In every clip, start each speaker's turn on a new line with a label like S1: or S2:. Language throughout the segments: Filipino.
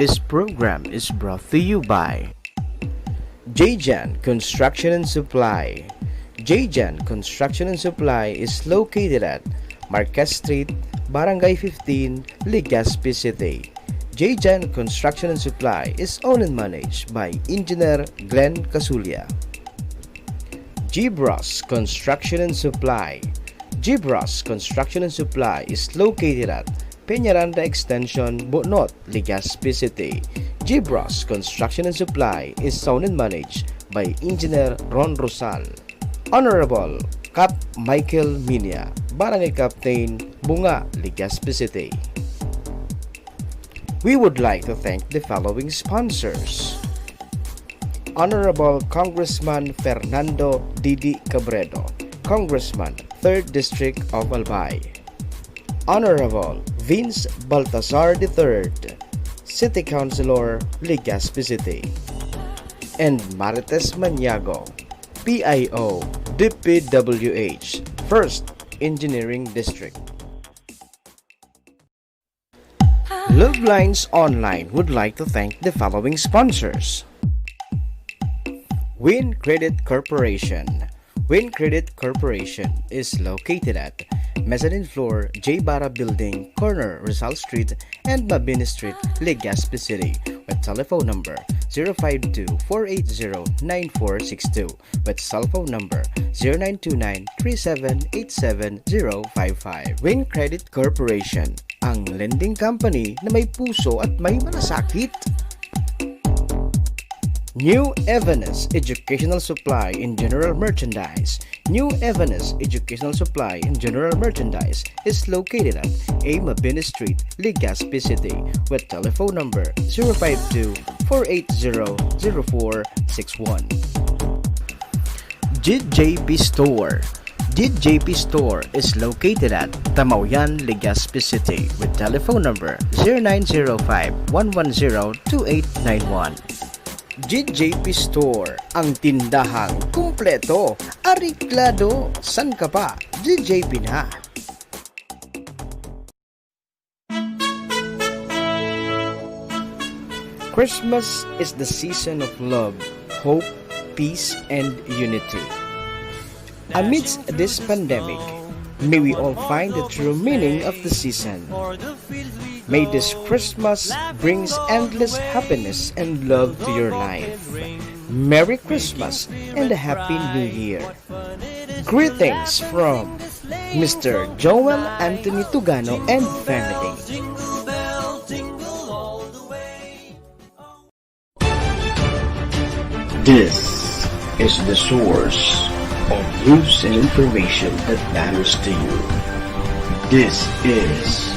S1: This program is brought to you by JJan Construction and Supply. JJan Construction and Supply is located at Marquez Street, Barangay 15, Legazpi City. JJan Construction and Supply is owned and managed by Engineer Glenn Casulia. Gibros Construction and Supply. Gibros Construction and Supply is located at Peñaranda Extension, Bonot, Legazpi City. Gibros Construction and Supply is owned and managed by Engineer Ron Rosal. Honorable Cap Michael Minya, Barangay Captain, Bunga, Legazpi City. We would like to thank the following sponsors: Honorable Congressman Fernando Didi Cabredo, Congressman, 3rd District of Albay. Honorable Vince Baltazar III, City Councilor, Legazpi City. And Marites Maniago, PIO, DPWH, 1st Engineering District. Love Lines Online would like to thank the following sponsors: Win Credit Corporation. Win Credit Corporation is located at Mezzanine Floor, J. Barra Building, corner Rizal Street and Mabini Street, Legazpi City, with telephone number 052-480-9462, with cell phone number 0929-3787-055. Win Credit Corporation, ang lending company na may puso at may malasakit. New Evanes Educational Supply and General Merchandise. New Evanes Educational Supply and General Merchandise is located at A. Mabini Street, Legazpi City, with telephone number 052-480-0461. JJP Store. JJP Store is located at Tamauyan, Legazpi City, with telephone number 0905-110-2891. JJP Store, ang tindahang kumpleto, ariklado, san ka pa? JJP na. Christmas is the season of love, hope, peace, and unity. Amidst this pandemic, may we all find the true meaning of the season. May this Christmas brings endless happiness and love to your life. Merry Christmas and a Happy New Year. Greetings from Mr. Joel Anthony Tugano and family.
S2: This is the source of news and information that matters to you. This is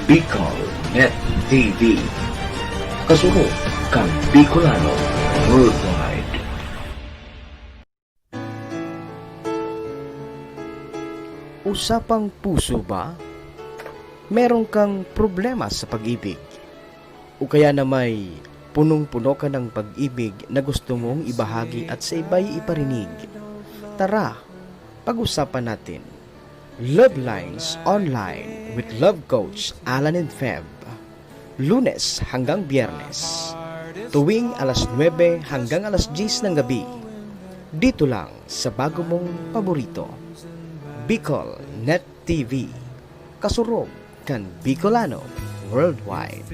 S2: Bicol Net TV. Kasunod kang Bicolano worldwide.
S1: Usapang puso ba? Meron kang problema sa pag-ibig? O kaya na may punong-puno ka ng pag-ibig na gusto mong ibahagi at sa iba'y iparinig? Tara, pag-usapan natin. Love Lines Online with Love Coach Alan and Feb. Lunes hanggang Biyernes. Tuwing alas 9 hanggang alas 10 ng gabi. Dito lang sa bago mong paborito. Bicol Net TV. Kasurog kan Bicolano worldwide.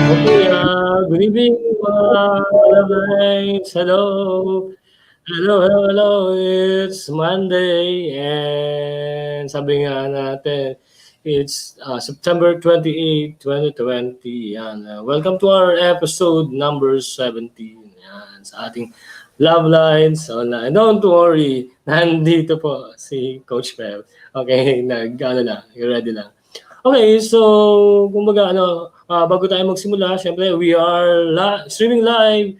S3: Okay, good evening mga Lines. Hello. Hello. It's Monday and sabi nga natin, it's September 28, 2020. Yan. Welcome to our episode number 17. Yan, sa ating Love Lines Online. Don't worry, nandito po si Coach Pep. Okay, ready lang. Okay, so kumbaga bago tayo magsimula, syempre we are streaming live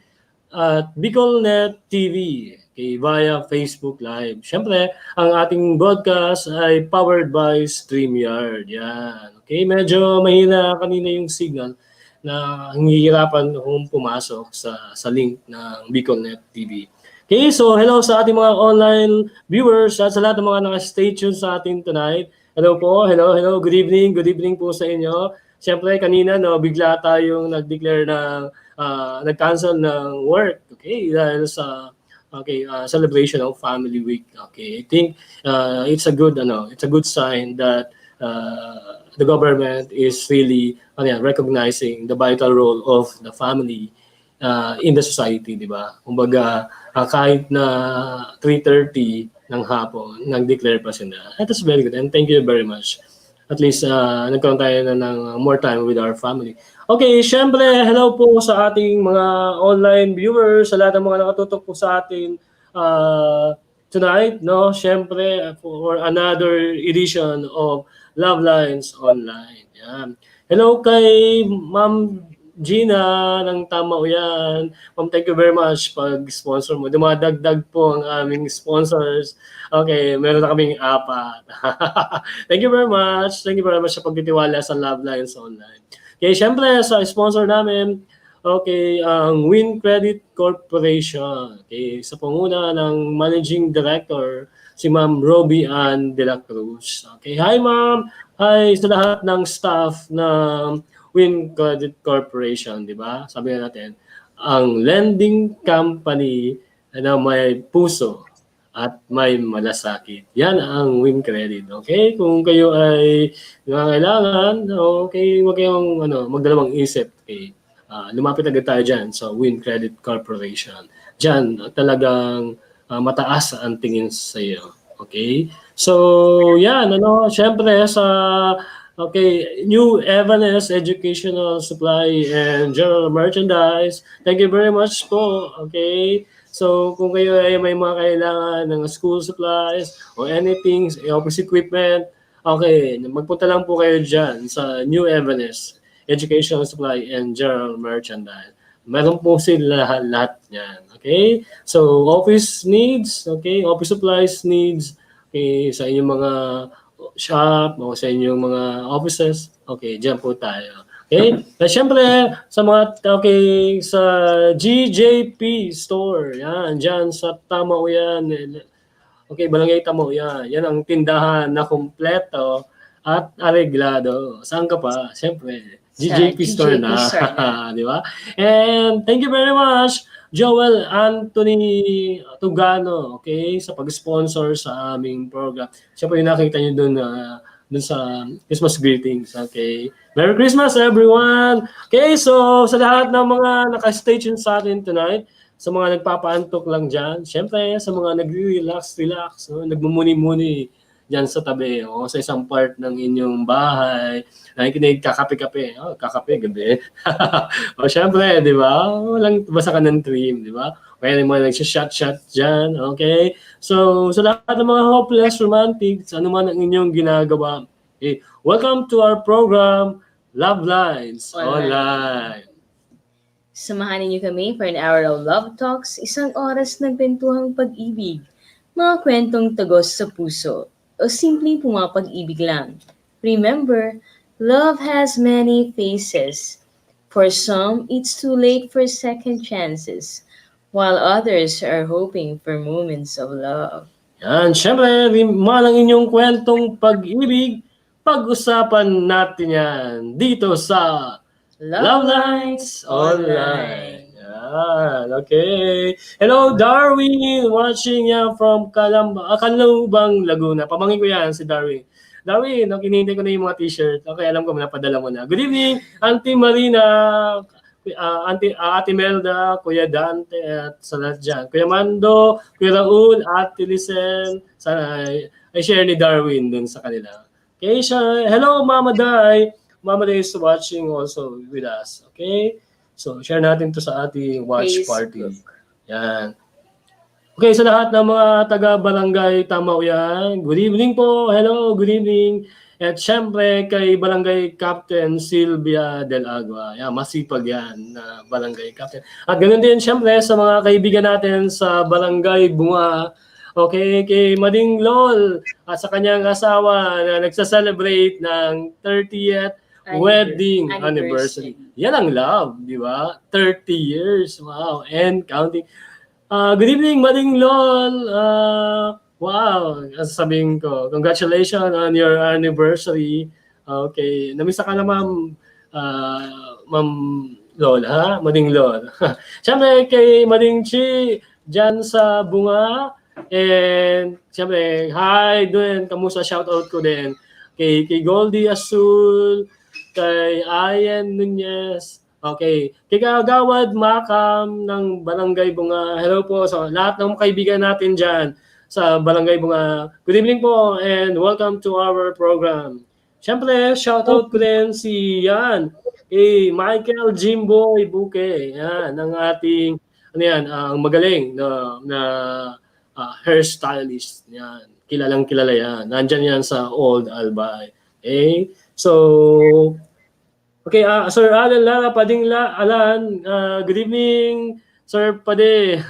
S3: at BicolNet TV via Facebook Live. Syempre, ang ating broadcast ay powered by StreamYard. Yan. Okay, medyo mahina kanina yung signal na hihirapan kung pumasok sa link ng BicolNet TV. Okay, so hello sa ating mga online viewers at sa lahat ng mga naka-stay tuned sa atin tonight. Hello po, hello, good evening po sa inyo. Siyempre kanina no, bigla tayong nag-declare ng nag-cancel ng work, okay, dahil sa celebration of Family Week. Okay, I think it's a good sign that the government is really recognizing the vital role of the family in the society, di ba? Kumbaga, kahit na 3:30 ng hapon, nag-declare pa sila. That is very good and thank you very much. At least, nagkaroon tayo na ng more time with our family. Okay, syempre, hello po sa ating mga online viewers, sa lahat ng mga nakatutok po sa atin tonight, no? Syempre, for another edition of Love Lines Online. Yan. Hello kay Ma'am Gina ng Tama o Yan. Ma'am, thank you very much pag-sponsor mo. Dumadagdag po ang aming sponsors. Okay, meron na kaming 4. Thank you very much. Thank you very much sa pagtitiwala sa Love Lines Online. Okay, syempre sa sponsor namin, okay, ang Win Credit Corporation. Okay, sa panguna ng Managing Director, si Ma'am Roby Ann De La Cruz. Okay, hi Ma'am. Hi sa lahat ng staff ng Win Credit Corporation, di ba? Sabi nga natin, ang lending company na may puso at may malasakit. Yan ang Win Credit. Okay? Kung kayo ay nangangailangan, okay, huwag kayong magdalawang isip. Okay? Lumapit agad tayo dyan sa Win Credit Corporation. Diyan, talagang mataas ang tingin sa iyo. Okay? So, yan, syempre sa New Evanes Educational Supply and General Merchandise. Thank you very much po. Okay? So, kung kayo ay may mga kailangan ng school supplies or anything, office equipment, okay, magpunta lang po kayo dyan sa New Evanes Educational Supply and General Merchandise. Meron po sila lahat yan. Okay? So, office needs, okay? Office supplies needs, okay, sa inyong mga shop o sa inyong mga offices, okay, dyan po tayo. Okay? At syempre, sa sa GJP store, yan, dyan sa Tama o Yan. Okay, Barangay Tama o Yan. Yan ang tindahan na kompleto at areglado. Saan ka pa? Syempre, GJP store na. Di ba? And thank you very much, Joel Anthony Tugano, okay, sa pag-sponsor sa aming program. Siya po yung nakita nyo dun sa Christmas greetings. Okay. Merry Christmas, everyone! Okay, so sa lahat ng mga naka-stay tuned sa atin tonight, sa mga nagpapaantok lang dyan, syempre sa mga nagre-relax, nagmumuni-muni dyan sa tabi o sa isang part ng inyong bahay, nakikinig kakape-kape. Kakape, gabi. O syempre, di ba? Walang basa ka ng trim, di ba? Kaya yung mga nagsishot-shot dyan, okay? So, sa lahat ng mga hopeless romantics, ano man ang inyong ginagawa, okay, welcome to our program, Love Lines Online.
S4: Samahan niyo kami for an hour of love talks, isang oras ng kwentuhang pag-ibig, mga kwentong tagos sa puso, o simpleng pumapag-ibig lang. Remember, love has many faces. For some, it's too late for second chances, while others are hoping for moments of love.
S3: Yan, syempre, malang inyong kwentong pag-ibig, pag-usapan natin yan dito sa Love Lines Online. Yan, okay. Hello, Darwin, watching yan from Calubang, Laguna. Pamangkin ko yan, si Darwin. Darwin, kinihintay ko na yung mga t-shirt. Okay, alam ko, napadala mo na. Good evening, Auntie Marina, Ate Melda, Kuya Dante, at sa lahat dyan. Kuya Mando, Kuya Raul, Ate Lisen, sana ay share ni Darwin dun sa kanila. Okay, hello Mama Day. Mama Day is watching also with us. Okay? So, share natin to sa ating watch party. Yan. Okay, sa lahat ng mga taga-barangay Tama o Yan, good evening po. Hello, good evening. At syempre kay Barangay Captain Sylvia Del Agua. Yan, masipag yan na Barangay Captain. At ganoon din syempre sa mga kaibigan natin sa Barangay Bunga. Okay, kay Mading Lol at sa kanyang asawa na nagsa-celebrate ng 30th wedding anniversary. Yan ang love, di ba? 30 years. Wow. And counting. Good evening, Mading Lol. Wow, sasabihin ko, congratulations on your anniversary. Okay, namisa ka na, Ma'am, Ma'am Lol, ha? Mading Lol. Siyempre, kay Mading Chi, dyan sa Bunga. And siyempre, hi din, kamusta, shoutout ko din. Kay Goldie Azul, kay Ayan Nunez, okay. Kay Kagawad Makam ng Barangay Bunga. Hello po sa lahat ng kaibigan natin dyan sa Barangay Bunga. Good evening po and welcome to our program. Siyempre, shoutout ko din si Yan, kay Michael Jimboy Buke. Yan, ng ating, ano yan, ang magaling hairstylist. Yan, kilalang kilala yan. Nandyan yan sa Old Albay. Okay? So, okay, Sir Alan Lara, Alan, good evening, Sir Pade.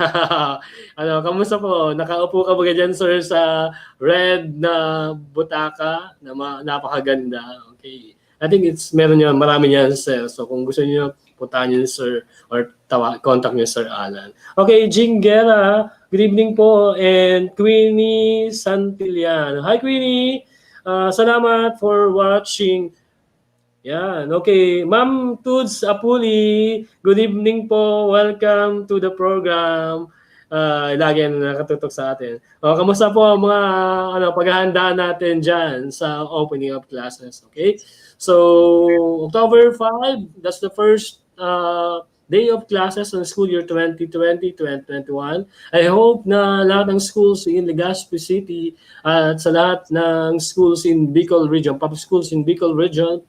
S3: Kamusta po? Nakaupo ka ba dyan, sir, sa red na butaka na napakaganda? Okay. I think meron yan, marami yan, sir. So, kung gusto niyo, puntahan niyo, sir, or contact niyo, Sir Alan. Okay, Jingera, good evening po, and Queenie Santillan. Hi, Queenie. Salamat for watching. Yan, okay. Ma'am Tuds Apuli, good evening po. Welcome to the program. Lagi na nakatutok sa atin. Kamusta po ang mga paghahanda natin dyan sa opening of classes, okay? So, October 5, that's the first day of classes in school year 2020-2021. I hope na lahat ng schools in Legazpi City at sa lahat ng schools in Bicol Region, public schools in Bicol Region,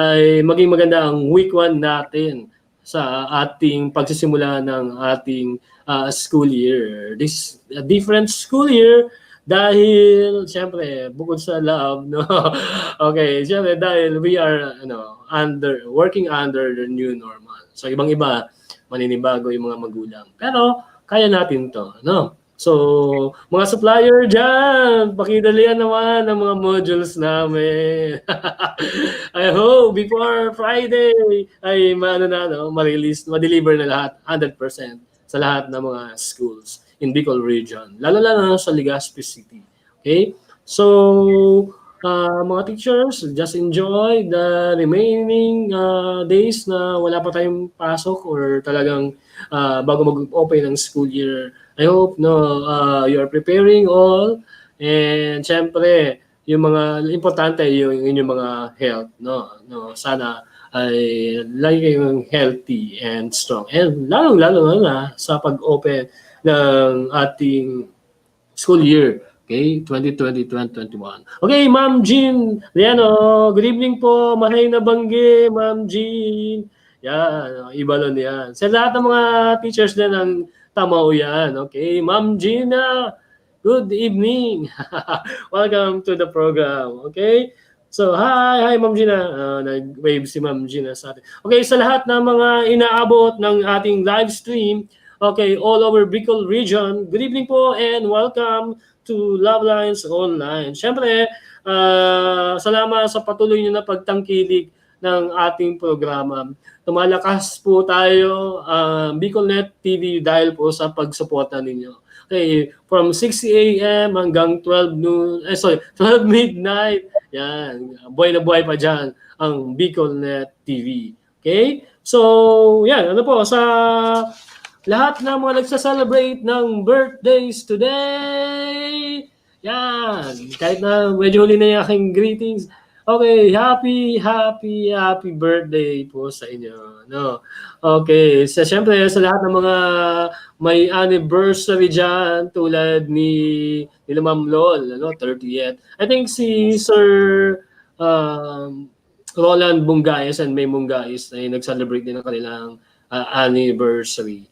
S3: ay maging maganda ang week 1 natin sa ating pagsisimula ng ating school year. This different school year dahil siyempre bukod sa love, no. Okay, siyempre dahil we are working under the new normal. So ibang-iba maninibago yung mga magulang. Pero kaya natin 'to, no? So, mga supplier dyan, pakidalian naman ang mga modules namin. I hope before Friday ay ma-release, ma-deliver na lahat, 100% sa lahat ng mga schools in Bicol Region. Lalo-lalo sa Legazpi City. Okay? So, mga teachers, just enjoy the remaining days na wala pa tayong pasok or talagang bago mag-open ng school year. I hope you are preparing all, and syempre yung mga importante yung inyong mga health, no sana ay lagi kayong healthy and strong, and lalo na sa pag-open ng ating school year, okay, 2020-2021. Okay, Ma'am Jean Liano, good evening po. Mahay na banggi, Ma'am Jean. Yan, ibalon yan. Sa lahat ng mga teachers din ng Tamao yan. Okay, Ma'am Gina, good evening. Welcome to the program. Okay, so hi Ma'am Gina. Nag-wave si Ma'am Gina sa atin. Okay, sa lahat ng mga inaabot ng ating live stream, okay, all over Bicol Region, good evening po and welcome to Love Lines Online. Siyempre, salamat sa patuloy niyo na pagtangkilik ng ating programa. Tumalakas po tayo, BicolNet TV, dahil po sa pagsuporta ninyo. Okay, from 6 a.m. hanggang 12 midnight. Yan, buhay na buhay pa dyan ang BicolNet TV. Okay? So, yan, sa lahat ng mga nagsa-celebrate ng birthdays today. Yan, kahit na medyo huli na yung aking greetings. Okay, happy birthday po sa inyo, no? Okay, siyempre sa lahat ng mga may anniversary dyan, tulad ni Ma'am Lol, 30th. I think si Sir Roland Bungayes and May Bungayes ay nag-celebrate din ng kanilang anniversary.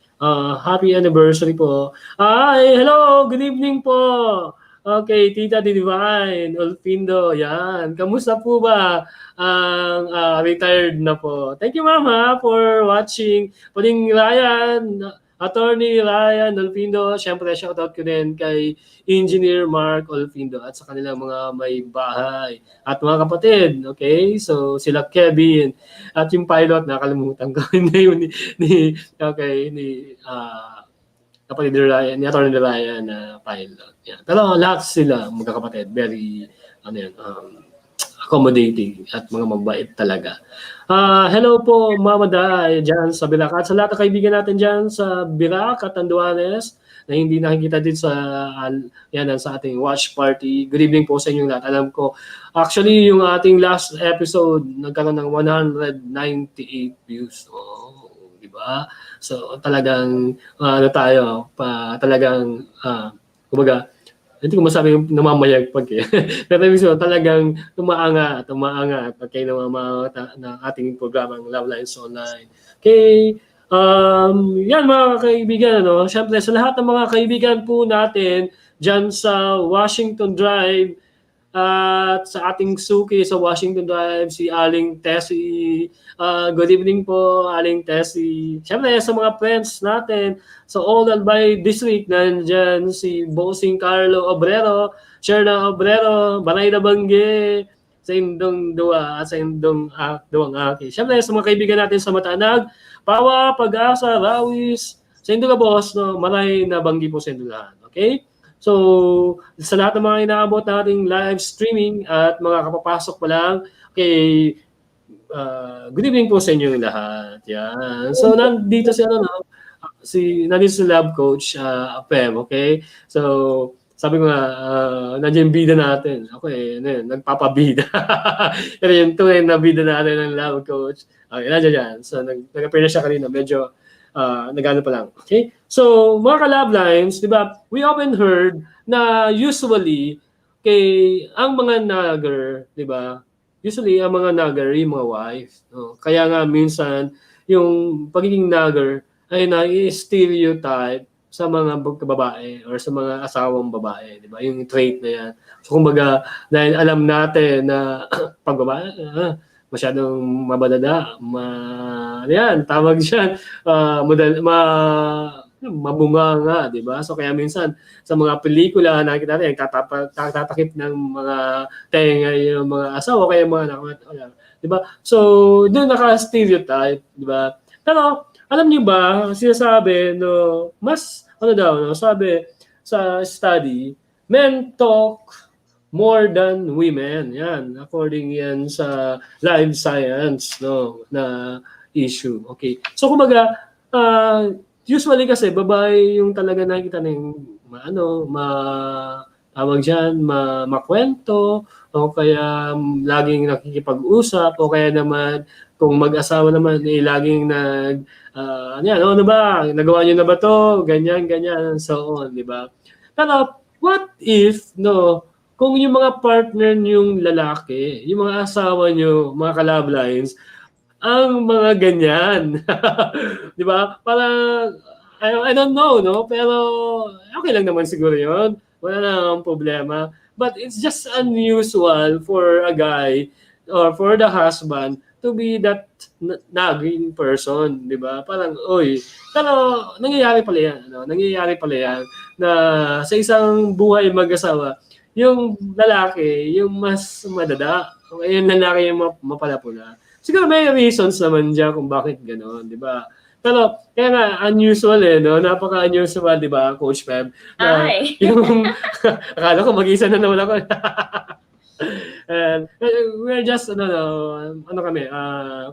S3: Happy anniversary po. Hello, good evening po. Okay, Tita Divine, Olfindo, yan. Kamusta po ba ang retired na po? Thank you, Mama, for watching. Pwedeng Ryan, Attorney Ryan Olfindo, syempre shoutout ko din kay Engineer Mark Olfindo at sa kanilang mga may bahay. At mga kapatid, okay? So, sila Kevin at yung pilot, nakalimutan ko. Hindi yun ni kapatid ni Ryan, ni Atty. Ryan na pilot. Yan. Pero lahat sila magkakapatid, very accommodating at mga mabait talaga. Hello po Mama Day dyan sa Birac at sa lahat ng kaibigan natin dyan sa Birac at Anduanes na hindi nakikita din sa ating watch party. Good evening po sa inyong lahat. Alam ko, actually yung ating last episode nagkaroon ng 198 views. Di ba? So talagang kumbaga, hindi ko masabi yung namamayagpag eh. Pero talagang umaangat, okay, ng ating programang Love Lines Online. Okay, yan mga kaibigan, syempre sa lahat ng mga kaibigan po natin dyan sa Washington Drive at sa ating suki sa Washington Drive, si Aling Tessie. Good evening po, Aling Tessie. Syempre sa mga friends natin sa All Albay District, nandyan si Bossing Carlo Obrero, Sherna Obrero, Banay na Bangge, sa Indong Dua at sa Indong Duwang Aki. Syempre sa mga kaibigan natin sa Matanag, Pawa, Pag-asa, Rawis, sa Indong Boss, Maray na Banggi po sa Indong lahat. Okay? So, sa lahat ng mga inaabot nating live streaming at mga kapapasok pa lang, okay, good evening po sa inyo lahat. Yan. So, nandito si lab coach, Pem, okay? So, sabi ko nga, nandiyan yung bida natin. Ako nagpapabida. Pero yung tunay na bida natin ng lab coach, okay, nandiyan yan. So, nag-appear na siya kanina, medyo nagano pa lang. Okay? So, mga ka-lab lines, di ba, we often heard na usually, ang mga nagger, di ba, usually, ang mga nagger, yung mga wife. Kaya nga, minsan, yung pagiging nagger ay na-stereotype sa mga babae or sa mga asawang babae, di ba? Yung trait na yan. So, kumbaga, dahil alam natin na pag babae, masyadong mabadada, yan, tawag siya, mabunga nga, di ba? So kaya minsan sa mga pelikula nakikita natin tatakip ng mga tenga yung mga asawa kaya mga anak, di ba? So doon naka-stereotype, di ba? Pero alam niyo ba, sinasabi sabi sa study, men talk more than women. Yan, according yan sa live science na issue. Okay. So kumbaga, usually kasi babae yung talaga nakikita ng tawag diyan, makwento o kaya laging nakikipag-usap o kaya naman kung mag-asawa naman laging ano ba, nagawa niyo na ba to? Ganyan, so on, di ba? Pero what if kung yung mga partner niyong lalaki, yung mga asawa niyo, mga ka-love lines, ang mga ganyan. Di ba? Parang, I don't know, pero okay lang naman siguro yun. Wala namang problema. But it's just unusual for a guy or for the husband to be that nagging person, di ba? Parang, pero nangyayari pala yan na sa isang buhay mag-asawa, yung lalaki, yung mas madada, yung lalaki yung mapalapula. Siguro may reasons naman dyan kung bakit gano'n, di ba? Pero, kaya nga, unusual napaka-unusual, di ba, Coach Peb? Yung, akala ko mag-isa na naman ako. And we're just,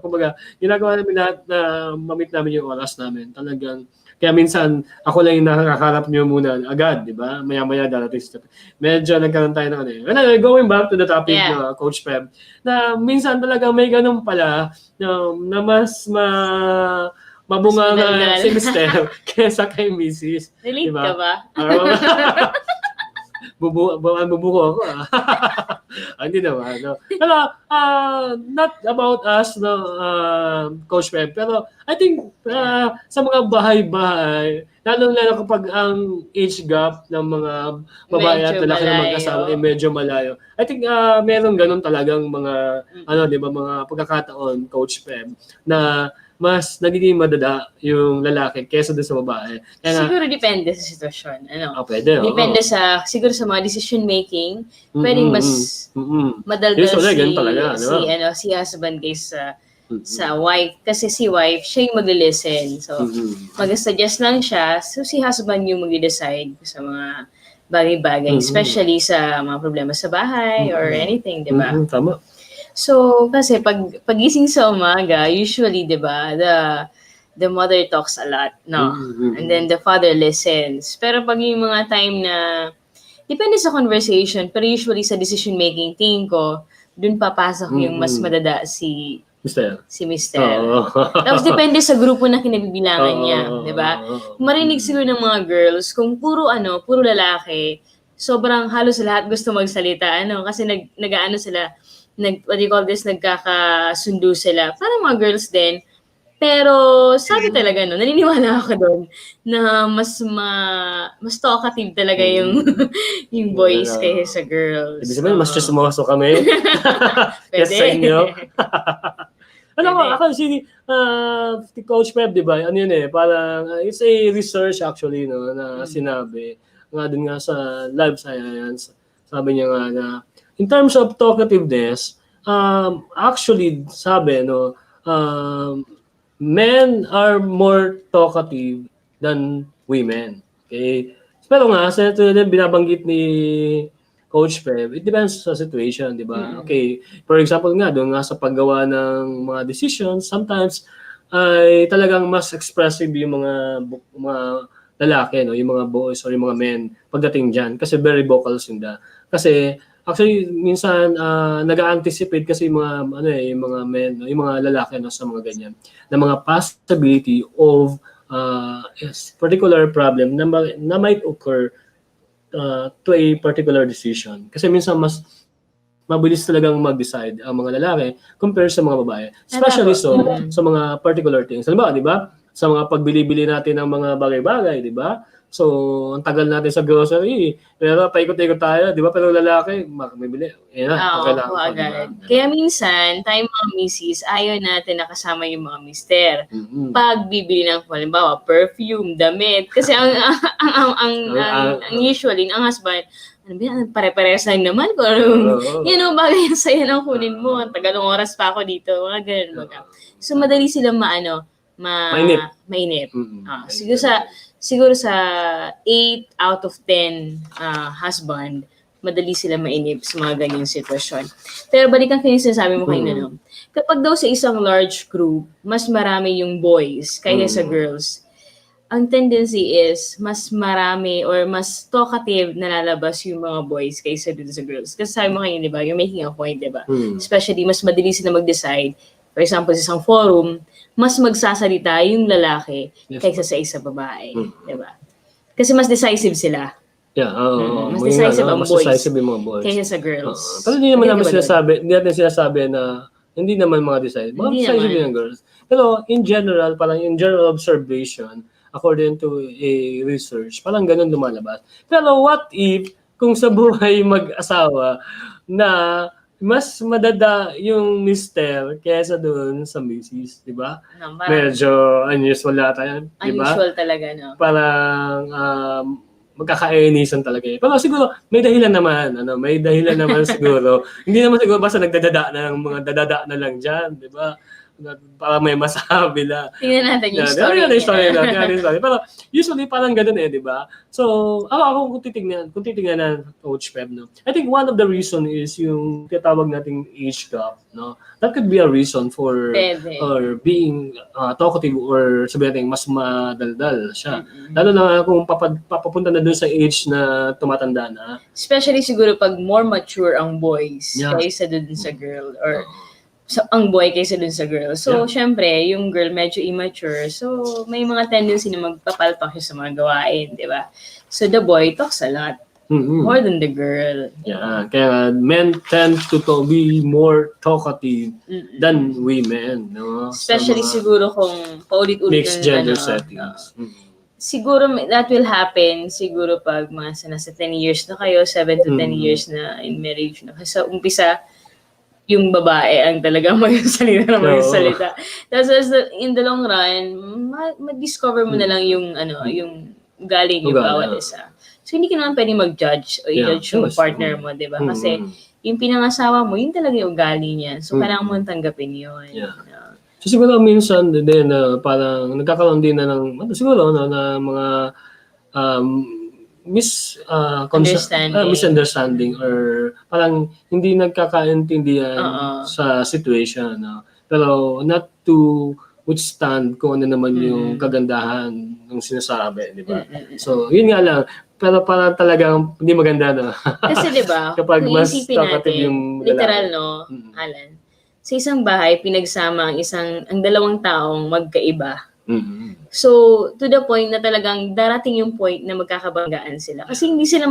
S3: kumbaga, ginagawa namin lahat na mamit namin yung oras namin. Talagang, kaya minsan, ako lang yung nakakarap nyo muna agad, di ba? Maya-maya darating. Medyo nagkaroon tayo ng Anyway, going back to the topic, Coach Peb, na minsan talaga may ganun pala na mas mabunga na si Mr. kesa kay Mrs.
S4: Relate
S3: diba?
S4: ka ba?
S3: Bubuko ako. Hindi naman. Pero, not about us, Coach Pep. Pero, I think, sa mga bahay-bahay, lalo kapag ang age gap ng mga babae at lalaki na mag-asawa ay medyo malayo. I think, meron ganun talagang mga, di ba, mga pagkakataon, Coach Pep, na mas nagiging madada yung lalaki kesa doon sa babae.
S4: Siguro depende sa sitwasyon.
S3: Pwede.
S4: Depende siguro sa mga decision making. Pwedeng mas madaldal si husband kaysa sa wife. Kasi si wife, siya yung mag-listen. So, mag-suggest lang siya. So, si husband yung mag-decide sa mga bagay-bagay. Especially sa mga problema sa bahay or anything, di ba?
S3: Tama.
S4: So, kasi pagising sa umaga, usually, di ba, the mother talks a lot, no? And then the father listens. Pero pag yung mga time na, depende sa conversation, pero usually sa decision-making team ko, dun papasok yung mas madada si Mister.
S3: Oo.
S4: Tapos depende sa grupo na kinabibilangan niya, di ba? Marinig siguro ng mga girls, kung puro lalaki, sobrang halos lahat gusto magsalita, kasi nag-ano sila, what do you call this, nagkakasundo sila. Parang mga girls din. Pero sabi talaga, naniniwala ako doon na mas talkative talaga yung yung boys kaysa sa girls.
S3: Ibig sabihin, mas chismoso kami. Yes, sa inyo. Ako si Coach Pep, di ba? Ano yun parang it's a research actually na sinabi nga din nga sa live science. Sabi niya nga na in terms of talkativeness, actually sabi men are more talkative than women. Okay? Pero nga, sa ito binabanggit ni Coach Pep, it depends sa situation, di ba? Okay, for example nga, doon nga sa paggawa ng mga decisions, sometimes ay talagang mas expressive yung mga lalaki, yung mga boys or yung mga men pagdating dyan. Kasi very vocal sila. Kasi actually, minsan nag-anticipate kasi yung mga men, yung mga lalaki sa mga ganyan, na mga possibility of particular problem na might occur to a particular decision. Kasi minsan mas mabilis talagang mag-decide ang mga lalaki compared sa mga babae. Especially sa mga particular things. Halimbawa, di ba? Sa mga pagbili-bili natin ng mga bagay-bagay, di ba? So, ang tagal natin sa grocery. Pero paikot-ikot tayo, di ba? Pero lalaki, makabibili. Yan na,
S4: Oo, agad. Kaya minsan, tayo mga misis, ayaw natin nakasama yung mga mister. Pag bibili ng, halimbawa, perfume, damit. Kasi ang usually, ang husband, pare-parehas lang naman. Bagay yung sa'yo lang kunin mo. Ang tagal ng oras pa ako dito. Mga ganun baga. So, madali silang mainip. Siguro sa 8 out of 10 husband, madali sila mainip sa mga ganyang sitwasyon. Pero balikan kayo sinasabi mo kanina, kapag daw sa isang large group, mas marami yung boys kaysa sa girls, ang tendency is mas marami or mas talkative na lalabas yung mga boys kaysa dun sa girls. Kasi sabi mo kanina, di ba, you're making a point, di ba? Especially, mas madali sila mag-decide. For example, sa isang forum, mas magsasalita yung lalaki kaysa sa isang babae. Diba? Kasi mas decisive sila.
S3: Yeah,
S4: mas decisive ang boys
S3: yung mga boys
S4: kaysa sa girls.
S3: Pero hindi naman natin sinasabi na hindi naman mga decisive. Mga decisive yung girls. Pero in general, parang in general observation, according to a research, parang ganun lumalabas. Pero what if, kung sa buhay mag-asawa na mas madada yung mister kaysa doon sa misis, di ba? Medyo unusual yata yan, di ba?
S4: Unusual talaga, no?
S3: Parang magkakainisan talaga. Pero siguro, may dahilan naman. May dahilan naman siguro. Hindi naman siguro basta nagdadada na ng mga dadada na lang dyan, di ba? Para may masabi na.
S4: Tingnan natin yung story
S3: niya. Pero usually parang ganun di ba? So, ako kung titingnan na Coach Pep, I think one of the reason is yung tinatawag nating age gap, That could be a reason for or being talkative or sabihin natin mas madaldal siya. Lalo na kung papapunta na dun sa age na tumatanda na.
S4: Especially siguro pag more mature ang boys kaysa dun sa girl or ang boy kaysa dun sa girl. So, syempre, yung girl medyo immature. So, may mga tendency na magpapalpak siya sa mga gawain, di ba? So, the boy talks a lot. More than the girl.
S3: Yeah, kaya men tend to be more talkative than women, no?
S4: Especially siguro kung paulit-ulit
S3: mixed gender settings.
S4: Siguro that will happen siguro pag nasa 10 years na kayo, 7 to 10 years na in marriage na. Kasi sa umpisa, yung babae ang talagang magsalita na magsalita. Tapos in the long run, ma-discover mo na lang yung yung ugali niyo bawat isa. So hindi ka naman pwedeng mag-judge o i-judge yung partner mo, di ba? Kasi yung pinangasawa mo, yun talaga yung ugali niya. So kailangan mo tanggapin yun.
S3: So siguro minsan din parang nagkakaroon din na ng siguro no, na mga um,
S4: Understanding.
S3: misunderstanding or parang hindi nagkakaintindihan
S4: Oo.
S3: sa situation. No? Pero not to withstand kung ano naman yung kagandahan ng sinasabi, di ba? So, yun nga lang. Pero parang talagang hindi maganda, no?
S4: Kasi 'di ba,
S3: Kapag
S4: kung
S3: mas
S4: isipin
S3: talkative
S4: natin,
S3: yung
S4: literal
S3: lalaki.
S4: no,
S3: Mm.
S4: Alan. Sa isang bahay pinagsama ang dalawang taong magkaiba.
S3: Mm.
S4: So, to the point na talagang darating yung point na magkakabanggaan sila. Kasi hindi sila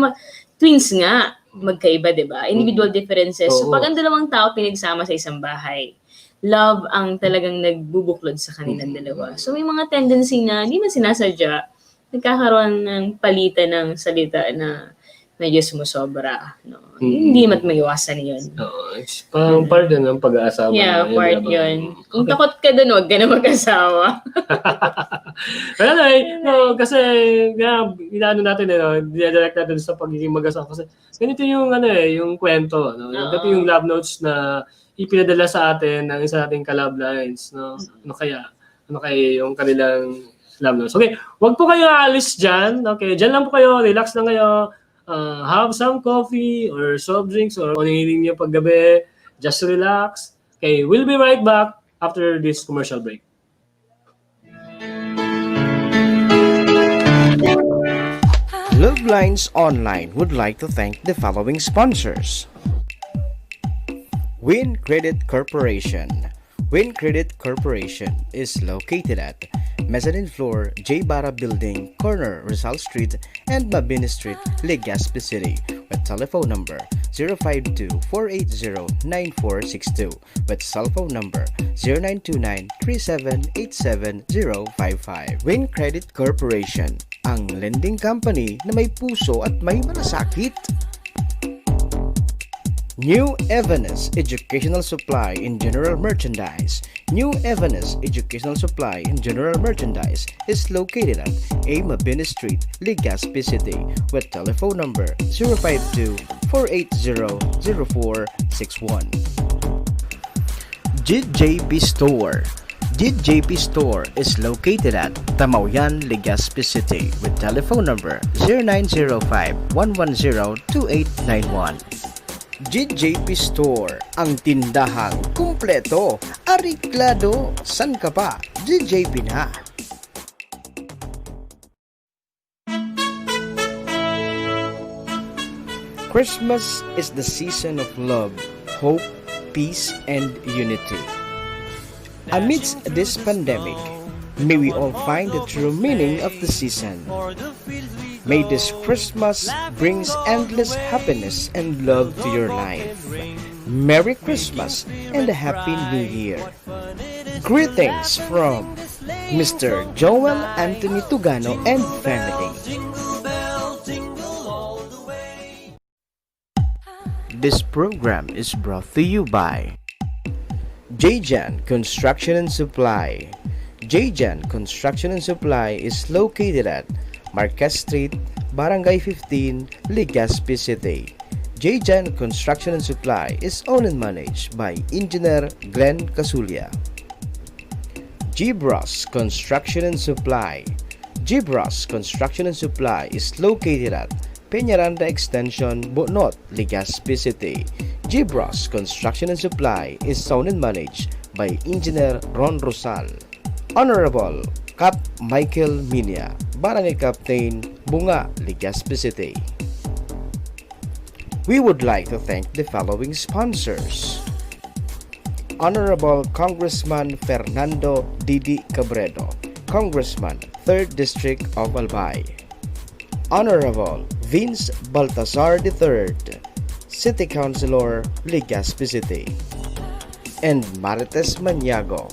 S4: twins nga, magkaiba, 'di ba? Individual differences. So,
S3: Oo.
S4: pag ang dalawang tao pinagsama sa isang bahay, love ang talagang nagbubuklod sa kanilang dalawa. So, may mga tendency na hindi man sinasadya, nagkakaroon ng palitan ng salita na medyo sumusobra. No? Hindi mat maiwasan yun.
S3: Oo, it's parang part din ng pag-aasawa.
S4: Yeah,
S3: na
S4: part
S3: di ba?
S4: yun. Kung takot ka dun, huwag ka na mag-asawa.
S3: Pero no, kasi nga inaano natin direct natin sa pagiging mag-asawa kasi ganito yung yung kwento, no. Ganito
S4: Oo.
S3: yung love notes na ipinadala sa atin ng isa nating ka-love lines, no. Ano kaya yung kanilang love notes. Okay, wag po kayo aalis diyan. Okay, diyan lang po kayo, relax lang kayo. Have some coffee or soft drinks or kung niyo paggabi, just relax. Okay, we'll be right back after this commercial break.
S1: Love Lines Online would like to thank the following sponsors. Win Credit Corporation. Win Credit Corporation is located at Mezzanine Floor, J. Barra Building, corner Rizal Street and Mabini Street, Legazpi City, with telephone number 052-480-9462, with cell phone number 0929-3787055. Win Credit Corporation, ang lending company na may puso at may malasakit. New Evanes Educational Supply in General Merchandise. New Evanes Educational Supply in General Merchandise is located at A. Mabini Street, Legazpi City, with telephone number 052-480-0461. JJP Store. JJP Store is located at Tamauyan, Legazpi City, with telephone number 0905-110-2891. JJP Store, ang tindahang kumpleto, ariklado, san ka pa? JJP na. Christmas is the season of love, hope, peace, and unity. Amidst this pandemic, may we all find the true meaning of the season. May this Christmas brings endless happiness and love to your life. Merry Christmas and a Happy New Year. Greetings from Mr. Joel Anthony Tugano and family. This program is brought to you by Jjan Construction and Supply. Jjan Construction and Supply is located at Marquez Street, Barangay 15, Legazpi City. Jjan Construction and Supply is owned and managed by Engineer Glenn Casulia. Gibras Construction and Supply. Gibras Construction and Supply is located at Peñaranda Extension, Bonot, Legazpi City. Gibras Construction and Supply is owned and managed by Engineer Ron Rosal. Honorable Cap Michael Minya, Barangay Captain, Bunga, Legazpi City. We would like to thank the following sponsors. Honorable Congressman Fernando Didi Cabredo, Congressman, 3rd District of Albay. Honorable Vince Baltazar III, City Councilor, Legazpi City. And Marites Maniago,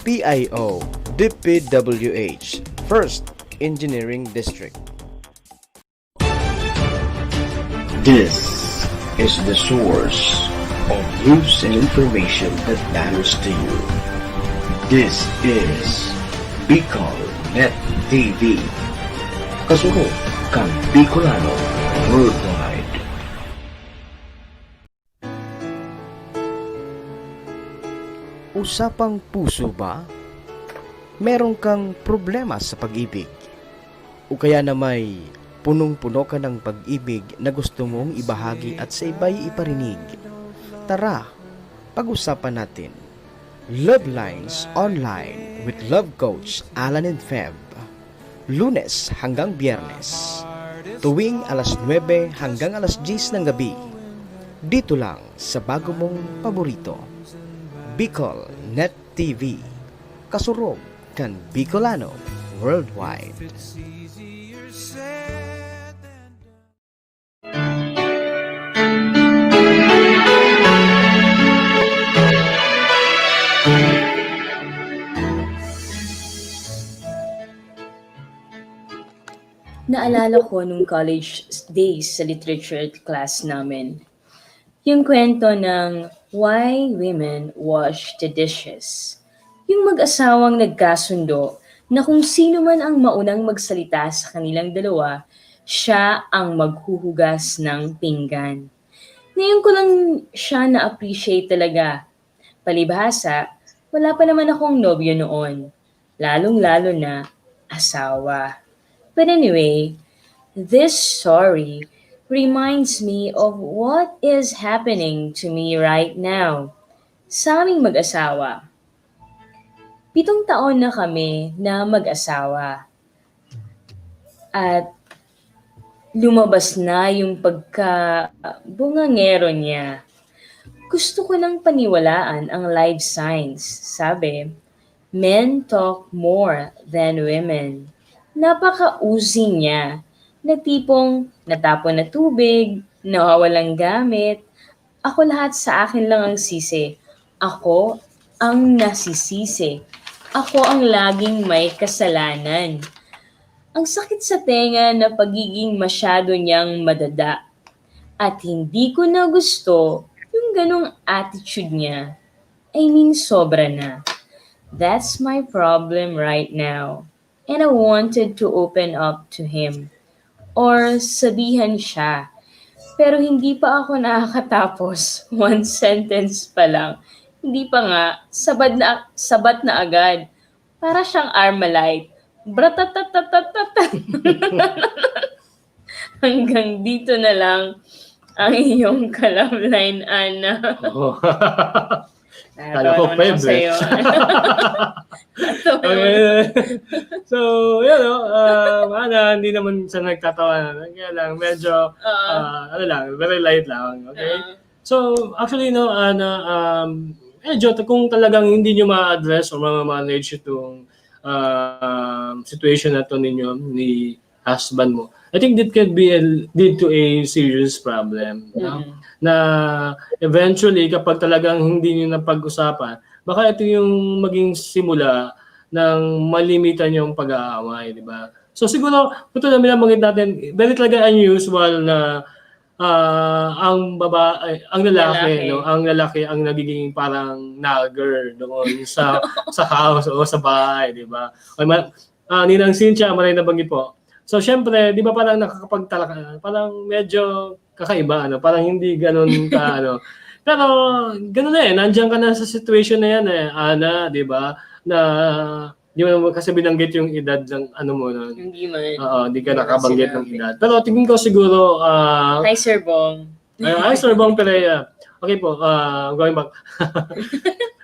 S1: PIO, DPWH, 1st Engineering District.
S2: This is the source of news and information that matters to you. This is Bicol Net TV. Kasunod kang Bicolano worldwide.
S1: Usapang puso ba? Meron kang problema sa pag-ibig? O kaya na may punong-puno ka ng pag-ibig na gusto mong ibahagi at sa iba'y iparinig? Tara, pag-usapan natin. Love Lines Online with Love Coach Alan and Feb. Lunes hanggang Biyernes. Tuwing alas 9 hanggang alas 10 ng gabi. Dito lang sa bago mong paborito. Bicol Net TV. Kasurog kan Bicolano worldwide.
S4: Naalala ko nung college days sa literature class namin. Yung kwento ng Why Women Wash the Dishes. Yung mag-asawang nagkasundo na kung sino man ang maunang magsalita sa kanilang dalawa, siya ang maghuhugas ng pinggan. Ngayon ko lang siya na-appreciate talaga. Palibhasa, wala pa naman akong nobyo noon. Lalong-lalo na asawa. But anyway, this story reminds me of what is happening to me right now. Sa aming mag-asawa. 7 taon na kami na mag-asawa. At lumabas na yung pagka-bungangero niya. Gusto ko nang paniwalaan ang life signs. Sabi, men talk more than women. Napaka-uzi niya na tipong natapon na tubig, nawawalang gamit. Ako lahat sa akin lang ang sisi. Ako ang nasisisi. Ako ang laging may kasalanan. Ang sakit sa tenga na pagiging masyado niyang madada. At hindi ko na gusto yung ganong attitude niya. I mean, sobra na. That's my problem right now. And I wanted to open up to him. Or sabihan siya. Pero hindi pa ako nakakatapos. 1 sentence pa lang. Hindi pa nga, sabat na agad. Para siyang Armalite. Bratatatatatatat. Hanggang dito na lang ang iyong ka-love line, Ana.
S3: Oh.
S4: Natawa
S3: ko,
S4: naman
S3: Feb,
S4: ako sa'yo.
S3: Okay. So, yun, Ana, hindi naman siya nagtatawa. Kaya lang, medyo, ano lang, very light lang. Okay? So, actually, no, Ana, medyo kung talagang hindi nyo ma-address or ma-manage itong situation na to ninyo, ni husband mo, I think that could be lead to a serious problem. No? Na eventually, kapag talagang hindi nyo napag-usapan, baka ito yung maging simula ng malimitan yung pag-aaway, di ba? So siguro, ito na binabangit natin, very talaga unusual na ang lalaki, no, ang lalaki ang nagiging parang nagger doon sa house o sa bahay, di ba? Ninang Cynthia, maray na banggit po. So syempre, di ba parang nakakapagtalaka, parang medyo kakaiba, ano, parang hindi ganoon ka ano. Pero ganoon na nandiyan ka na sa situation na yan Ana, di ba? Na di mo kasi binanggit yung edad ng ano mo no.
S4: Hindi man.
S3: Oo, di ka nakabanggit ng edad. Pero tingin ko siguro
S4: Hi, Sir Bong.
S3: Hi, Sir Bong Perea. Okay po, going back.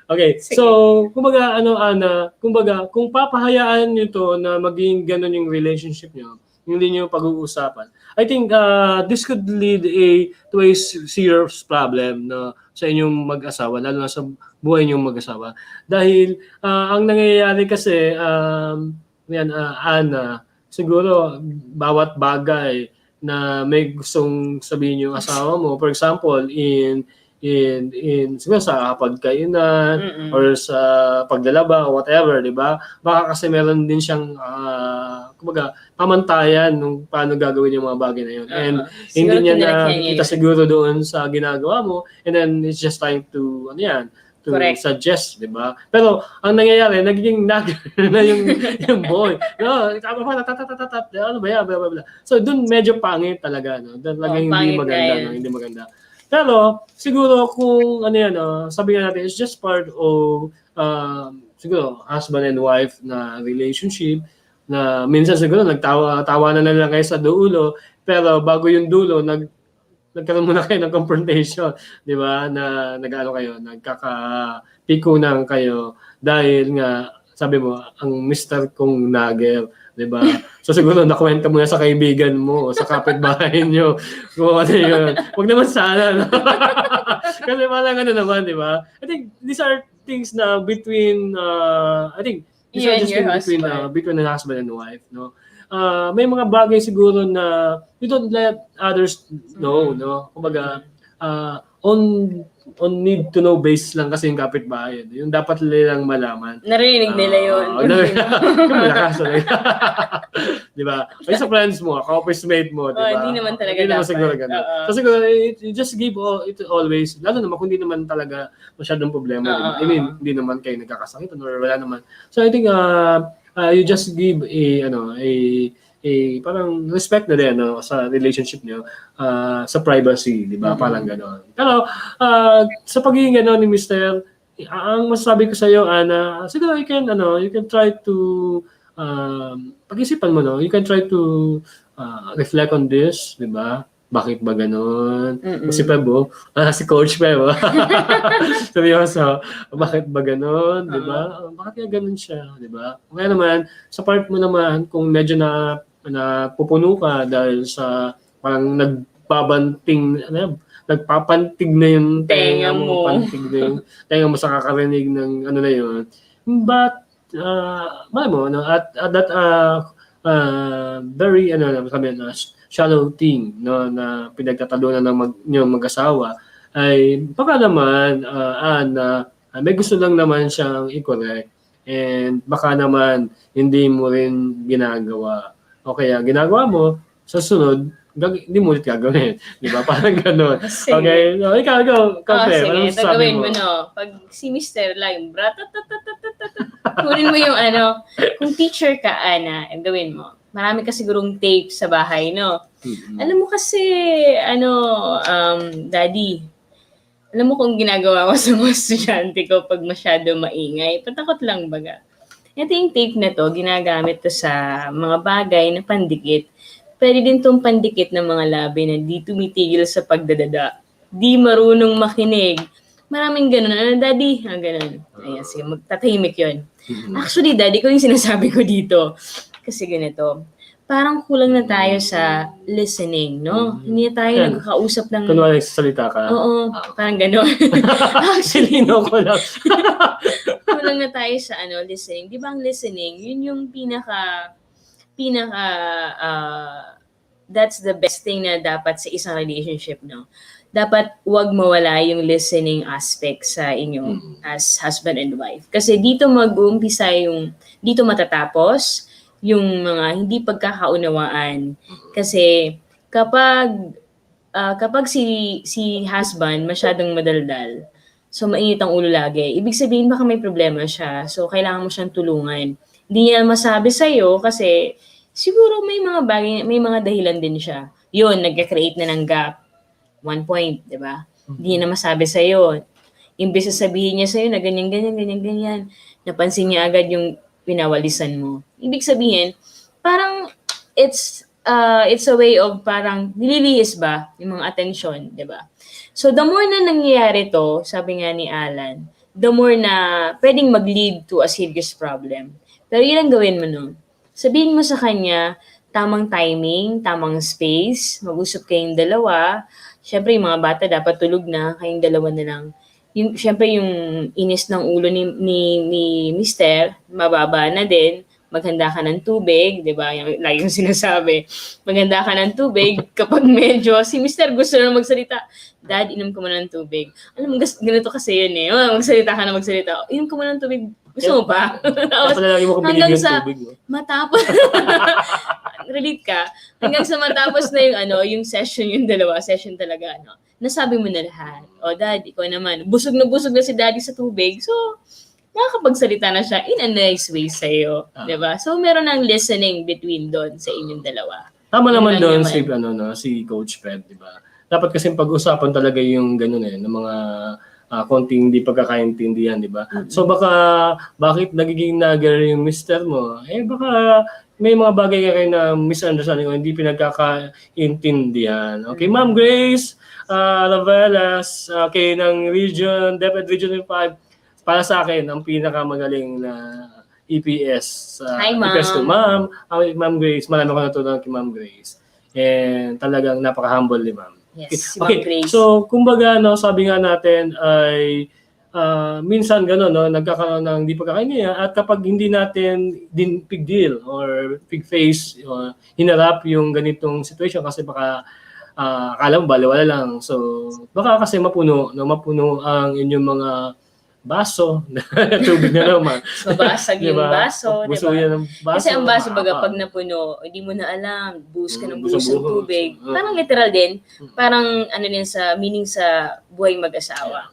S3: Okay, so kumbaga Ana, kumbaga kung papahayaan niyo to na maging ganun yung relationship niyo, hindi niyo pag-uusapan. I think this could lead to a serious problem na sa inyong mag-asawa, lalo na sa buhay niyong mag-asawa. Dahil ang nangyayari kasi Ana, siguro bawat bagay na may gustong sabihin yung asawa mo, for example, in siguro sa pagkainan or sa paglalaba or whatever, di ba? Baka kasi meron din siyang kumbaga pamantayan nung paano gagawin yung mga bagay na yun. And hindi niya nakikita siguro doon sa ginagawa mo, and then it's just trying to to
S4: correct,
S3: suggest, di ba? Pero ang nangyayari, nagiging nagger na yung boy. No, tama pa, ano ba yan, blah, blah, blah. So doon medyo pangit talaga, no? Doon talaga hindi maganda, no? Hindi maganda. Pero, siguro kung ano yan, sabi nga natin, it's just part of, siguro, husband and wife na relationship, na minsan siguro tawanan na lang kayo sa dulo, pero bago yung dulo, nagkaroon muna kayo ng confrontation, di ba? Na nag-ano kayo, nagkakapikunan kayo dahil nga, sabi mo, ang mister kong nagel, di ba? So siguro nakwenta mo na sa kaibigan mo o sa kapitbahay nyo kung ano yun. Huwag naman sana, no? Kasi parang ano naman, di ba? I think these are things na between, I think, these
S4: You
S3: are
S4: and
S3: just
S4: your
S3: things
S4: husband.
S3: between a husband and wife, no? May mga bagay siguro na you don't let others know, no? Kumbaga, on need to know base lang kasi yung kapitbahay. Yung dapat nilang malaman.
S4: Narinig nila yun.
S3: Malakas. Di ba? Ay sa friends mo, ka-office mate mo, di ba?
S4: Hindi naman talaga
S3: Hindi naman
S4: dapat.
S3: siguro ganun.
S4: Oo.
S3: So siguro, you just give it always, lalo naman kung hindi naman talaga masyadong problema, di ba? I mean, hindi naman kayo nagkakasakit or wala naman. So I think, you just give a parang respect na din sa relationship niyo sa privacy, di ba? Parang gano'n. Pero sa pagiging gano'n ni Mr. Ang masasabi ko sa iyo, Ana, siguro you can try to pag-isipan mo, no? You can try to reflect on this, di ba? Bakit ba gano'n? Si Pebo, si Coach Pebo. Sabi ko, so, bakit ba gano'n? Di ba? Bakit kaya gano'n siya? Di ba? Kaya naman, sa part mo naman, kung medyo na pupuno ka dahil sa parang nagpapantig na yung tenga mo, pantig na yung tenga mo sa kakarinig ng ano na yun. But, malay mo, at that very, sabi na, shallow thing, no, na pinagtatalunan ng mag-asawa, ay baka naman, may gusto lang naman siyang i-correct. And baka naman, hindi mo rin ginagawa. O kaya ginagawa mo, sa sunod, hindi mo ulit gagawin. Di ba? Parang gano'n. Okay. So, ikaw, Kape.
S4: Sige, ito gawin mo, no? Pag si Mr. lang, kunin mo yung kung teacher ka, Ana, gawin mo. Marami ka sigurong tape sa bahay, no? Alam mo kasi, Daddy, alam mo kung ginagawa ko sa mga estudyante ko pag masyado maingay, patakot lang baga. Ito yung tape na to, ginagamit to sa mga bagay na pandikit. Pwede din itong pandikit ng mga labi na di tumitigil sa pagdadada. Di marunong makinig. Maraming ganun. Daddy? Ganun. Ayan, sige, magtatahimik yun. Actually, Daddy, ko yung sinasabi ko dito. Kasi ganito, parang kulang na tayo sa listening, no? Hindi na tayo nagkakausap ng...
S3: Kunwari nagsasalita ka.
S4: Oo, parang gano'n.
S3: Actually, no ko lang.
S4: Kulang na tayo sa listening. Di ba ang listening, yun yung that's the best thing na dapat sa isang relationship, no? Dapat wag mawala yung listening aspect sa inyo as husband and wife. Kasi dito mag-uumpisa dito matatapos yung mga hindi pagkakaunawaan. Kasi kapag si husband masyadong madaldal, so mainit ang ulo lagi, ibig sabihin baka may problema siya. So kailangan mo siyang tulungan. Hindi niya masabi sa'yo kasi siguro may mga dahilan din siya. Yun, nagka-create na ng gap. 1 point, di ba? Hindi niya na masabi sa'yo. Imbes na sabihin niya sa'yo na ganyan, napansin niya agad yung pinawalisan mo. Ibig sabihin, parang it's a way of parang nililihis ba yung mga attention, di ba? So the more na nangyayari to, sabi nga ni Alan, the more na pwedeng mag-lead to a serious problem. Pero yun ang gawin mo, no? Sabihin mo sa kanya, tamang timing, tamang space, mag-usap kayong dalawa. Siyempre, yung mga bata dapat tulog na, kayong dalawa na lang. Siyempre, yung inis ng ulo ni Mister, mababa na din. Maghanda ka ng tubig, di ba? Lagi yung sinasabi. Maghanda ka ng tubig kapag medyo si Mister gusto na magsalita. Dad, inom ko muna ng tubig. Alam mo, ganito kasi yun eh. Magsalita ka na magsalita. Inom ko muna ng tubig. Gusto mo ba?
S3: Tapos lagi mo kung binigyan ng tubig.
S4: Matapos, relate ka, hanggang sa matapos na yung session, yung dalawa, session talaga, nasabi mo na lahat. O, Dad, ikaw naman, busog na si Daddy sa tubig. So, nakakapagsalita na siya in a nice way sa'yo. Diba? So, meron ng listening between doon sa inyong dalawa.
S3: Tama naman doon si Coach Ped, di ba? dapat kasi pag-usapan talaga yung ganun ng mga konting hindi pagkakaintindihan, di ba? So baka, bakit nagiging nagger yung mister mo? Baka may mga bagay kayo na misunderstanding o hindi pinagkakaintindihan. Okay, Ma'am Grace, Lavelas, okay, ng Dapat Region 5, para sa akin, ang pinakamagaling na EPS.
S4: Hi, Ma'am.
S3: EPS to Ma'am. Ma'am Grace, marami ko natutunan kay Ma'am Grace. And talagang napaka-humble ni Ma'am.
S4: Yes, si
S3: Okay,
S4: Ma'am Grace.
S3: so kumbaga, sabi nga natin ay minsan gano'n, nagkakaroon ng hindi pagkakaintindihan at kapag hindi natin din big deal or big face hinarap yung ganitong situation kasi baka akala mo baliwala lang. So baka kasi mapuno ang inyong mga baso na tubig na naman.
S4: Mabasag yung
S3: Diba?
S4: baso,
S3: Buso
S4: diba?
S3: yan ng baso.
S4: Kasi ang baso baga
S3: mahaba.
S4: pag napuno, hindi mo na alam, buhos ka ng
S3: Buhos
S4: buhos
S3: ng
S4: ng
S3: buhos.
S4: tubig. Parang literal din, parang din meaning sa buhay mag-asawa.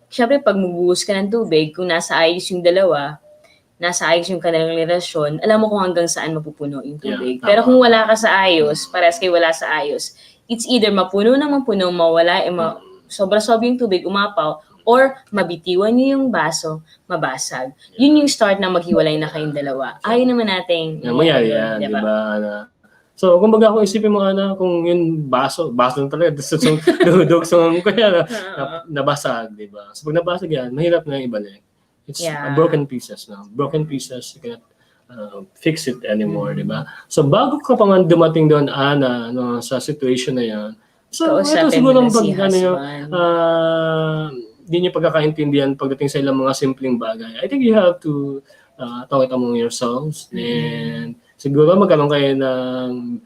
S4: Siyempre pag magbuhos ka ng tubig, kung nasa ayos yung dalawa, nasa ayos yung kanilang relasyon, alam mo kung hanggang saan mapupuno yung tubig.
S3: Yeah,
S4: Pero
S3: tama.
S4: kung wala ka sa ayos, parehas kayo wala sa ayos, it's either mapuno ng mapuno, mawala, sobra-sobra yung tubig, umapaw, or mabitiwan nyo yung baso, mabasag. Yun yung start na maghiwalay na kayong dalawa. Ayaw naman nating
S3: Mangyayari yan, di ba? So, kumbaga kung isipin mo, kung yung baso lang talaga, dudugsong kaya nabasag, di ba? So, pag nabasag yan, mahirap na ibalik. It's broken pieces, no? Broken pieces, you cannot fix it anymore, di ba? So, bago ka pa man dumating doon, Ana, sa situation na yan, so, ito siguro hindi niyo pagkakaintindihan pagdating sa ilang mga simpleng bagay. I think you have to talk it among yourselves. And siguro magkaroon kayo ng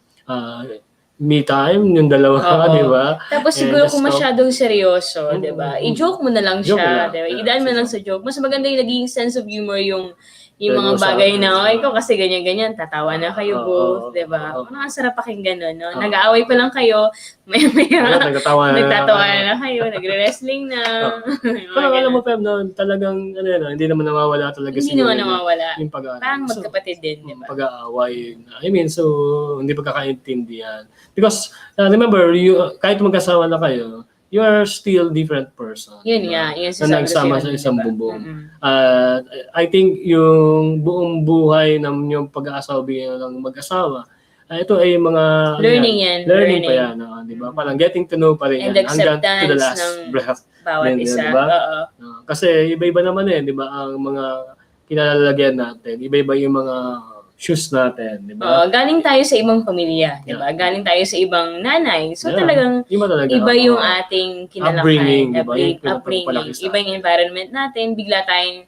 S3: me time, yung dalawa, di ba?
S4: Tapos siguro kung masyadong seryoso, di ba? I-joke mo na lang siya, di ba? Idaan mo lang sa joke. Mas maganda yung naging sense of humor yung mga bagay na, ikaw kasi ganyan-ganyan, tatawa na kayo both, di ba? Ang sarap pakinggan nun, no? Nag-aaway pa lang kayo, maya-maya, nagtatawa na kayo, nagre-wrestling na.
S3: Pero alam mo, Feb, talagang, hindi naman nawawala talaga
S4: hindi naman nawawala.
S3: Yung pag-aaway.
S4: Parang magkapatid din, di ba?
S3: Pag-aaway. I mean, so, hindi pagkakaintindihan. Because, remember, kahit magkasawa na kayo, you are still different person.
S4: Yun nga, yun
S3: na nagsama sa isang bubong. I think yung buong buhay ng yung pag-aasawa bilang mag-asawa, ito ay mga learning pa yan, di ba? Parang getting to know pa rin
S4: and
S3: yan hanggang to the
S4: acceptance
S3: last
S4: ng
S3: breath.
S4: bawat isa.
S3: Diba?
S4: Oo.
S3: Kasi iba-iba naman di ba? Ang mga kinalalagyan natin, iba-iba yung mga shoes natin, di ba?
S4: Galing tayo sa ibang pamilya, di ba? Galing tayo sa ibang nanay. So talagang iba yung ating kinalakihan, upbringing. Iba yung environment natin, bigla tayong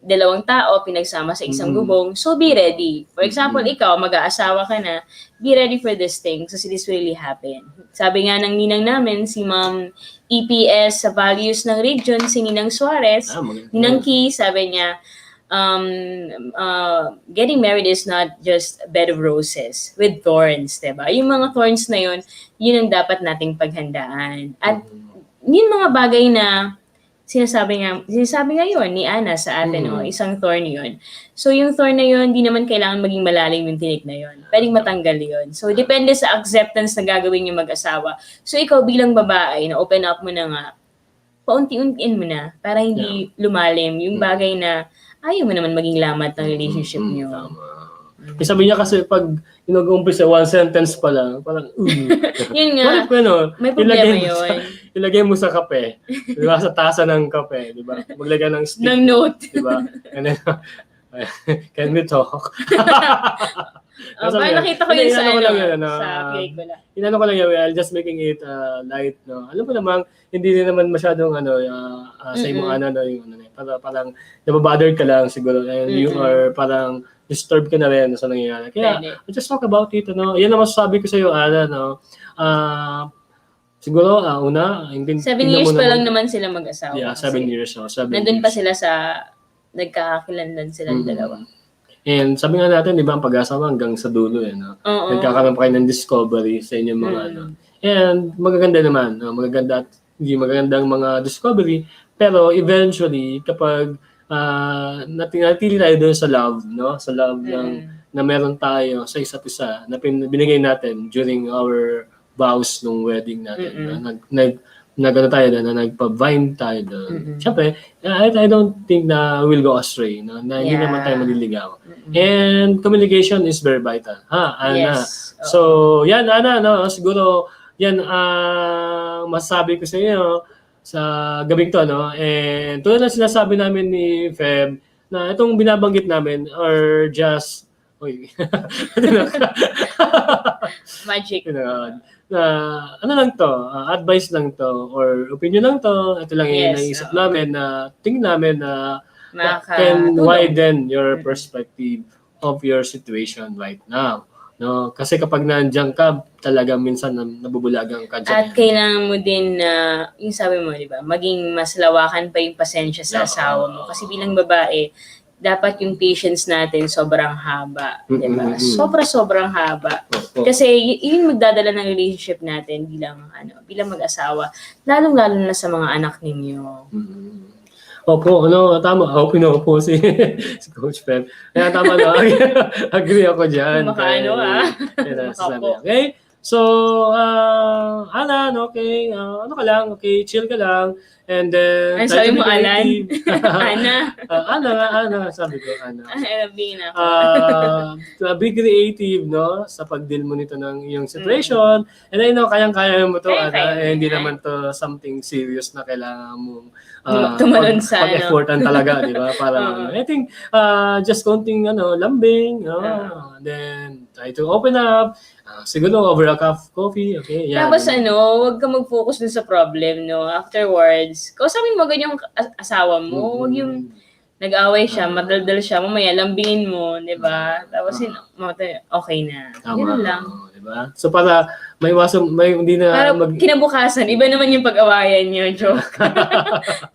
S4: dalawang tao pinagsama sa isang bubong. So be ready. For example, ikaw, mag-aasawa ka na, be ready for this thing kasi this will really happen. Sabi nga ng ninang namin, si Ma'am EPS sa values ng region, si Ninang Suarez, Ninang Key, sabi niya, getting married is not just a bed of roses with thorns, diba? Yung mga thorns na yun ang dapat nating paghandaan. At yung mga bagay na sinasabi nga yun ni Ana sa atin, isang thorn yun. So yung thorn na yun, hindi naman kailangan maging malalim yung tinik na yun. Pwedeng matanggal yun. So depende sa acceptance na gagawin yung mag-asawa. So ikaw bilang babae, na open up mo na nga, paunti-untiin mo na para hindi lumalim yung bagay na ayaw mo naman maging lamat ng relationship niyo.
S3: Sabi niya kasi pag nag-umpisa one sentence pa lang, parang
S4: yun nga. May problema yun.
S3: Ilagay mo sa kape. Di ba? Sa tasa ng kape. Di ba? Maglagay ng stick.
S4: Ng note.
S3: Di ba? And then, can we talk?
S4: Parang nakita ko yun sa pelikula.
S3: Inano ko lang yun, I'll just making it light. No? Alam mo namang, hindi din naman masyadong sa imong parang nababother ka lang siguro and you are parang disturbed ka na rin sa nangyayari. Kaya, just talk about it. Yan ang masasabi ko sa iyo, Ana. Siguro, 7
S4: years pa lang naman sila mag-asawa.
S3: Yeah, 7 years.
S4: Nandun pa sila sa nagkakakilanlan silang dalawa.
S3: And sabi nga natin, di ba, ang pag-asawa hanggang sa dulo. Nagkakaroon pa kayo ng discovery sa inyong mga And magaganda naman. Magaganda at hindi magagandang mga discovery. Pero eventually, kapag natili tayo doon sa love, sa love na meron tayo sa isa't isa, na binigay natin during our vows nung wedding natin.
S4: Mm-mm.
S3: Nagano tayo doon, na nagpa-vine tayo doon.
S4: Mm-mm.
S3: Siyempre, I don't think na we'll go astray, no? Na hindi
S4: Yeah.
S3: naman tayo maliligaw.
S4: Mm-mm.
S3: And communication is very vital. Ha, Ana?
S4: Yes.
S3: So, yan, Ana, no? Siguro, yan masasabi ko sa iyo sa gabing to, no? And tulad na sinasabi namin ni Feb, na itong binabanggit namin are just, uy,
S4: Magic.
S3: na ano lang to, advice lang to, or opinion lang to, ito lang yung
S4: Yes,
S3: naisip
S4: oo.
S3: namin na tingin namin na can
S4: Makakatulong.
S3: widen your
S4: Mm-mm.
S3: perspective of your situation right now. No, kasi kapag nandiyan ka, talagang minsan nabubulagan ka dyan.
S4: At kailangan mo din na, yung sabi mo, di ba, maging mas lawakan pa yung pasensya sa
S3: Oo.
S4: asawa mo. Kasi bilang babae, dapat yung patience natin sobrang haba. Di ba?
S3: Mm-mm.
S4: Sobrang haba.
S3: Oo.
S4: Kasi yun magdadala ng relationship natin bilang mag-asawa. Lalong-lalo na sa mga anak ninyo.
S3: Mm. Opo, tama. Opo si Coach Pep. Kaya tama na. Agree ako dyan.
S4: Makaano,
S3: Kaya nasasabi.
S4: Makapo.
S3: Okay? So, Alan, okay. Ano ka lang? Okay, chill ka lang. And then,
S4: Ano
S3: try
S4: sabi
S3: to be
S4: mo, Alan?
S3: creative.
S4: Ana?
S3: Ana, sabi ko, Ana.
S4: Sabihin ako.
S3: Be creative, no? Sa pag-deal mo nito ng iyong situation. And I know, kayang-kaya mo to,
S4: Kaya-kaya
S3: Ana. Eh, hindi
S4: yan.
S3: naman to something serious na kailangan mong
S4: Tumalon sa
S3: pag-effortan talaga, di ba? Para, I think, just konting, lambing, then, try to open up, siguro over a cup of coffee, okay? Yan.
S4: Tapos wag ka mag-focus dun sa problem, no? Afterwards, kausapin mo ganyan yung asawa mo. Wag yung nag-away siya, madaldal siya, mamaya lambingin mo, di ba? Tapos okay na.
S3: Tama.
S4: Yun lang.
S3: Di ba? So, para hindi na
S4: Para kinabukasan, iba naman yung pag-awayan niyo. Joke.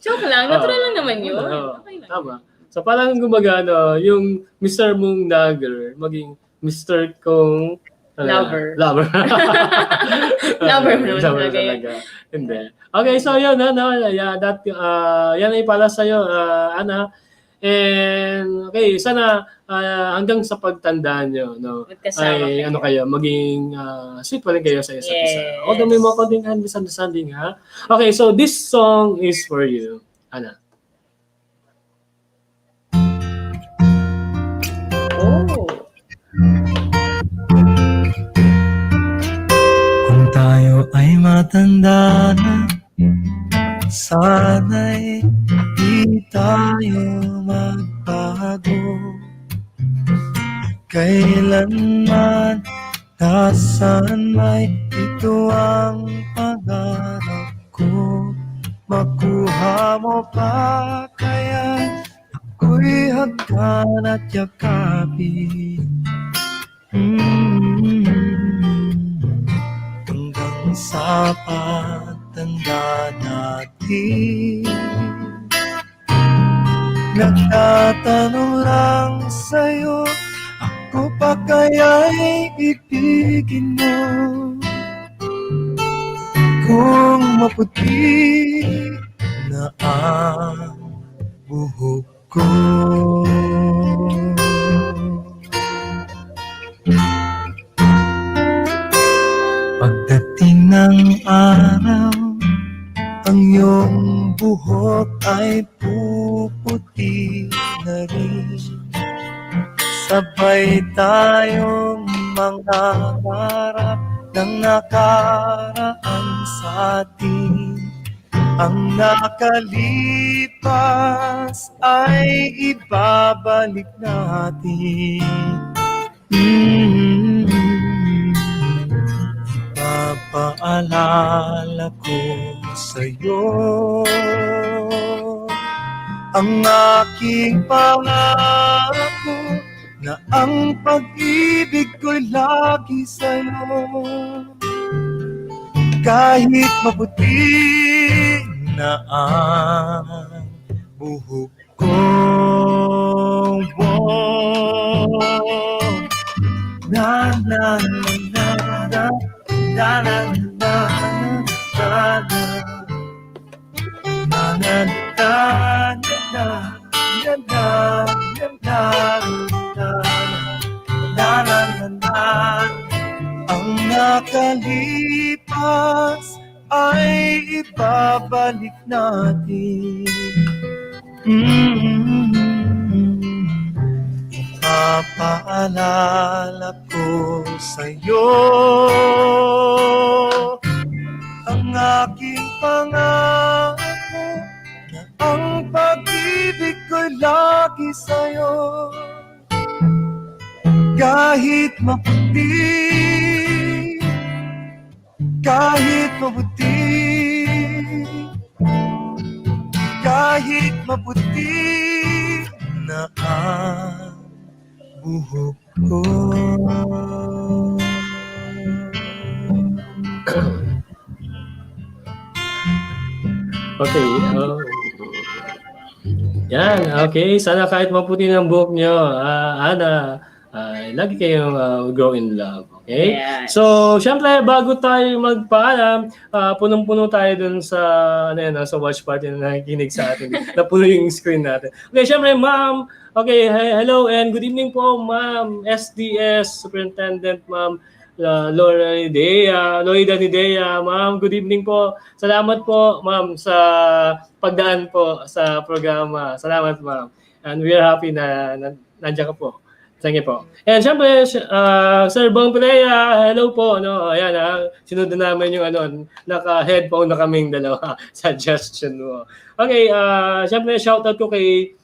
S4: Joke lang. Natural lang naman yun. Okay lang.
S3: Tama. So, parang gumaga, yung Mr. Mong Dagger, maging Mr. Kong
S4: Lover.
S3: Lover.
S4: Lover mo naman
S3: Lover
S4: talaga yun.
S3: talaga. Hindi. Okay, so yun, yan ay para sa'yo, Ana. And, okay, sana hanggang sa pagtandaan nyo,
S4: Magkasama
S3: ay
S4: kayo.
S3: kayo, maging sweet pa rin kayo sa isa't isa.
S4: Yes.
S3: Although may mga konting misunderstanding, ha? Okay, so this song is for you, Ana.
S4: Oh.
S5: Kung tayo ay matanda na, sana'y di tayo magbago. Kailanman, nasaan may ito ang pangarap ko. Makuha mo pa kaya ako'y hagkan at yakapin. Hanggang sa pagtanda natin, nagtatanong lang sa'yo, ako pa kaya'y ibigin mo? Kung maputi na ang buhok ko, pagdating ng araw, ang iyong buhok ay puputi na rin. Sabay tayong mangangarap ng nakaraan sa atin. Ang nakalipas ay ibabalik natin. Papaalala ko sa'yo ang aking pangako na ang pag-ibig ko'y lagi sa'yo. Kahit maputi na ang buhok ko, na na na na na na na Ang nakalipas ay ibabalik natin. Ipapaalala ko sa'yo ang aking pangako na ang pag-ibig ko'y lagi sa'yo. Kahit maputi, kahit maputi, kahit maputi na ang buhok ko.
S3: Okay. Yan, okay. Sana kahit maputi ng buhok nyo, Ana, lagi kayong grow in love. Okay?
S4: Yes.
S3: So, syempre, bago tayo magpaalam, punong-puno tayo dun sa, sa watch party na nakikinig sa atin. Napuno yung screen natin. Okay, syempre, ma'am. Okay, hello and good evening po, ma'am. SDS, Superintendent, ma'am. Loida Nidea, ma'am, good evening po. Salamat po, ma'am, sa pagdaan po sa programa. Salamat, ma'am. And we are happy na nandiyan ka po. Thank you po. And syempre, Sir Bong Pilea, hello po. No? Ayan, sinunod namin yung naka-headphone na kaming dalawa. Suggestion mo. Okay, syempre, shoutout ko kay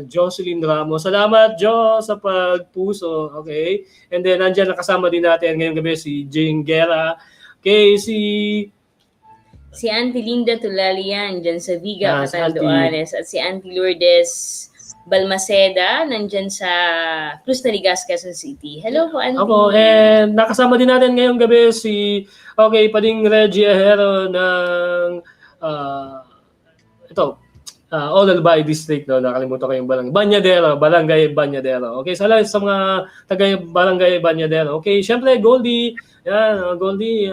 S3: Jocelyn Ramos. Salamat, Jo, sa pagpuso. Okay? And then, nandiyan nakasama din natin ngayong gabi si Jane Guerra. Okay, si
S4: Auntie Linda Tulalian, dyan sa Viga,
S3: si
S4: Catanduanes. At si Auntie Lourdes Balmaceda, nandyan sa Cruz Naligas, Quezon City. Hello po, Auntie.
S3: Opo, and nakasama din natin ngayong gabi si, Pading Reggie Ahero ng, Olalbay District, no? Nakalimutan ko yung Barangay Banyadero. Okay, sa mga taga Barangay Banyadero. Okay, syempre, Goldie, yan, Goldie,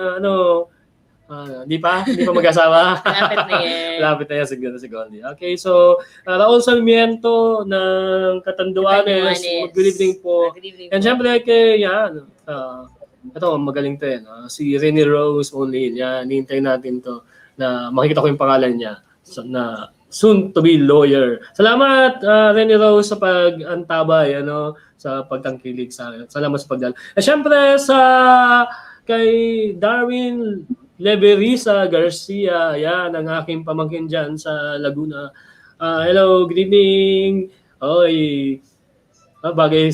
S3: Hindi pa mag-asawa.
S4: Lapit na yan.
S3: Lapit na yan siguro si Goldie. Okay, so Raul Sarmiento ng Catanduanes. Good evening po.
S4: Good evening
S3: And
S4: po.
S3: syempre kay ito magaling to yan. Si Rene Rose Only. Yan, hinintay natin to na makikita ko yung pangalan niya na soon to be lawyer. Salamat Rene Rose sa pag-antabay, sa pagtangkilig sa akin. Salamat sa pagdala. At syempre kay Darwin Leverisa Garcia, yan ang aking pamangkin dyan sa Laguna. Hello, good evening. Oy, bagay,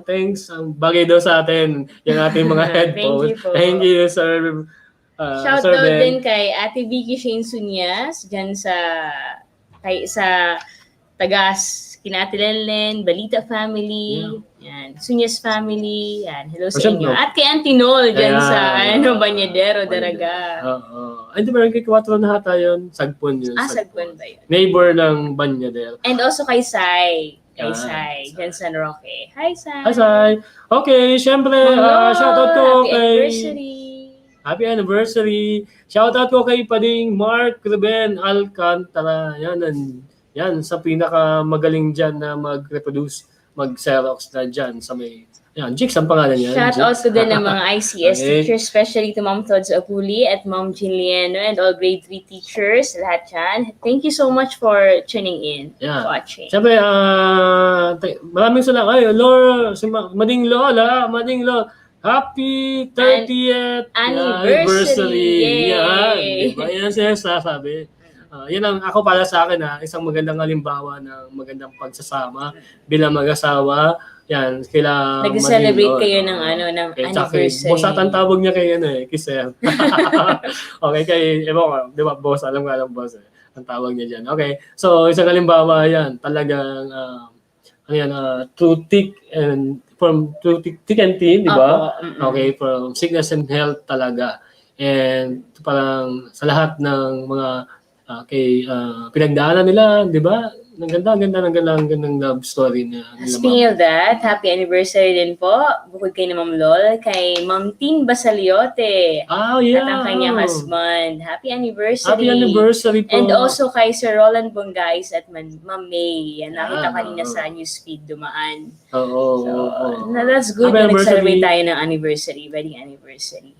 S3: thanks. Bagay daw sa atin yung ating mga headphones.
S4: Thank you po.
S3: Sir.
S4: Shout
S3: Sir
S4: out
S3: Ben.
S4: din kay Ate Vicky Shane Sunyas, dyan sa Tagas, Kinatilenlen, Balita Family, yan, Sunyas Family, yan, hello sa inyo. At kay Auntie Nol, dyan sa Banyadero, Daraga.
S3: Ay, di ba kay 4 na hata yun? Sagpon yun.
S4: Sagpon ba yun?
S3: Neighbor ng Banyadero.
S4: And also kay Sai. Sai, dyan sa Roque. Hi, Sai.
S3: Hi, Sai. Okay, syempre, shoutout ko
S4: Happy
S3: kay...
S4: anniversary.
S3: Happy anniversary. Shoutout ko kay Pading Mark Ruben Alcantara. Yan, sa pinaka magaling dyan na mag-reproduce, mag-Xerox na dyan sa may... Yan, Jix ang pangalan niya.
S4: Shout out to din ng mga ICS
S3: Okay.
S4: teachers, especially to Ma'am Tods Apuli at Ma'am Jean Lieno and all grade 3 teachers, lahat yan. Thank you so much for tuning in, watching.
S3: Siyempre, maraming salamat. Ay, Laura, Mading Lola, happy 30th
S4: anniversary! Yay!
S3: Yan, diba? Yan siya sasabi. Yan ang ako para sa akin, isang magandang halimbawa ng magandang pagsasama bilang mag-asawa. Yan, kila
S4: Nag-celebrate kayo ng anniversary.
S3: Boss at ang tawag niya kay Kisel. Okay, di ba, boss, alam boss ang tawag niya dyan. Okay, so isang halimbawa yan, talagang, through thick and thin, di ba? Okay, from sickness and health talaga. And parang sa lahat ng mga pinagdaanan nila, di ba? Gandang love story na nila,
S4: Speaking of that, happy anniversary din po. Bukod kay na Ma'am Lol, kay Ma'am Tin Basaliote.
S3: Yeah.
S4: At ang kanyang husband. Happy anniversary.
S3: Happy anniversary po.
S4: And also kay Sir Roland Bongais at Ma'am May. Yan, nakita kanina sa newsfeed dumaan.
S3: Oo.
S4: That's good
S3: Happy
S4: na nag-celebrate
S3: anniversary.
S4: tayo ng anniversary, wedding anniversary.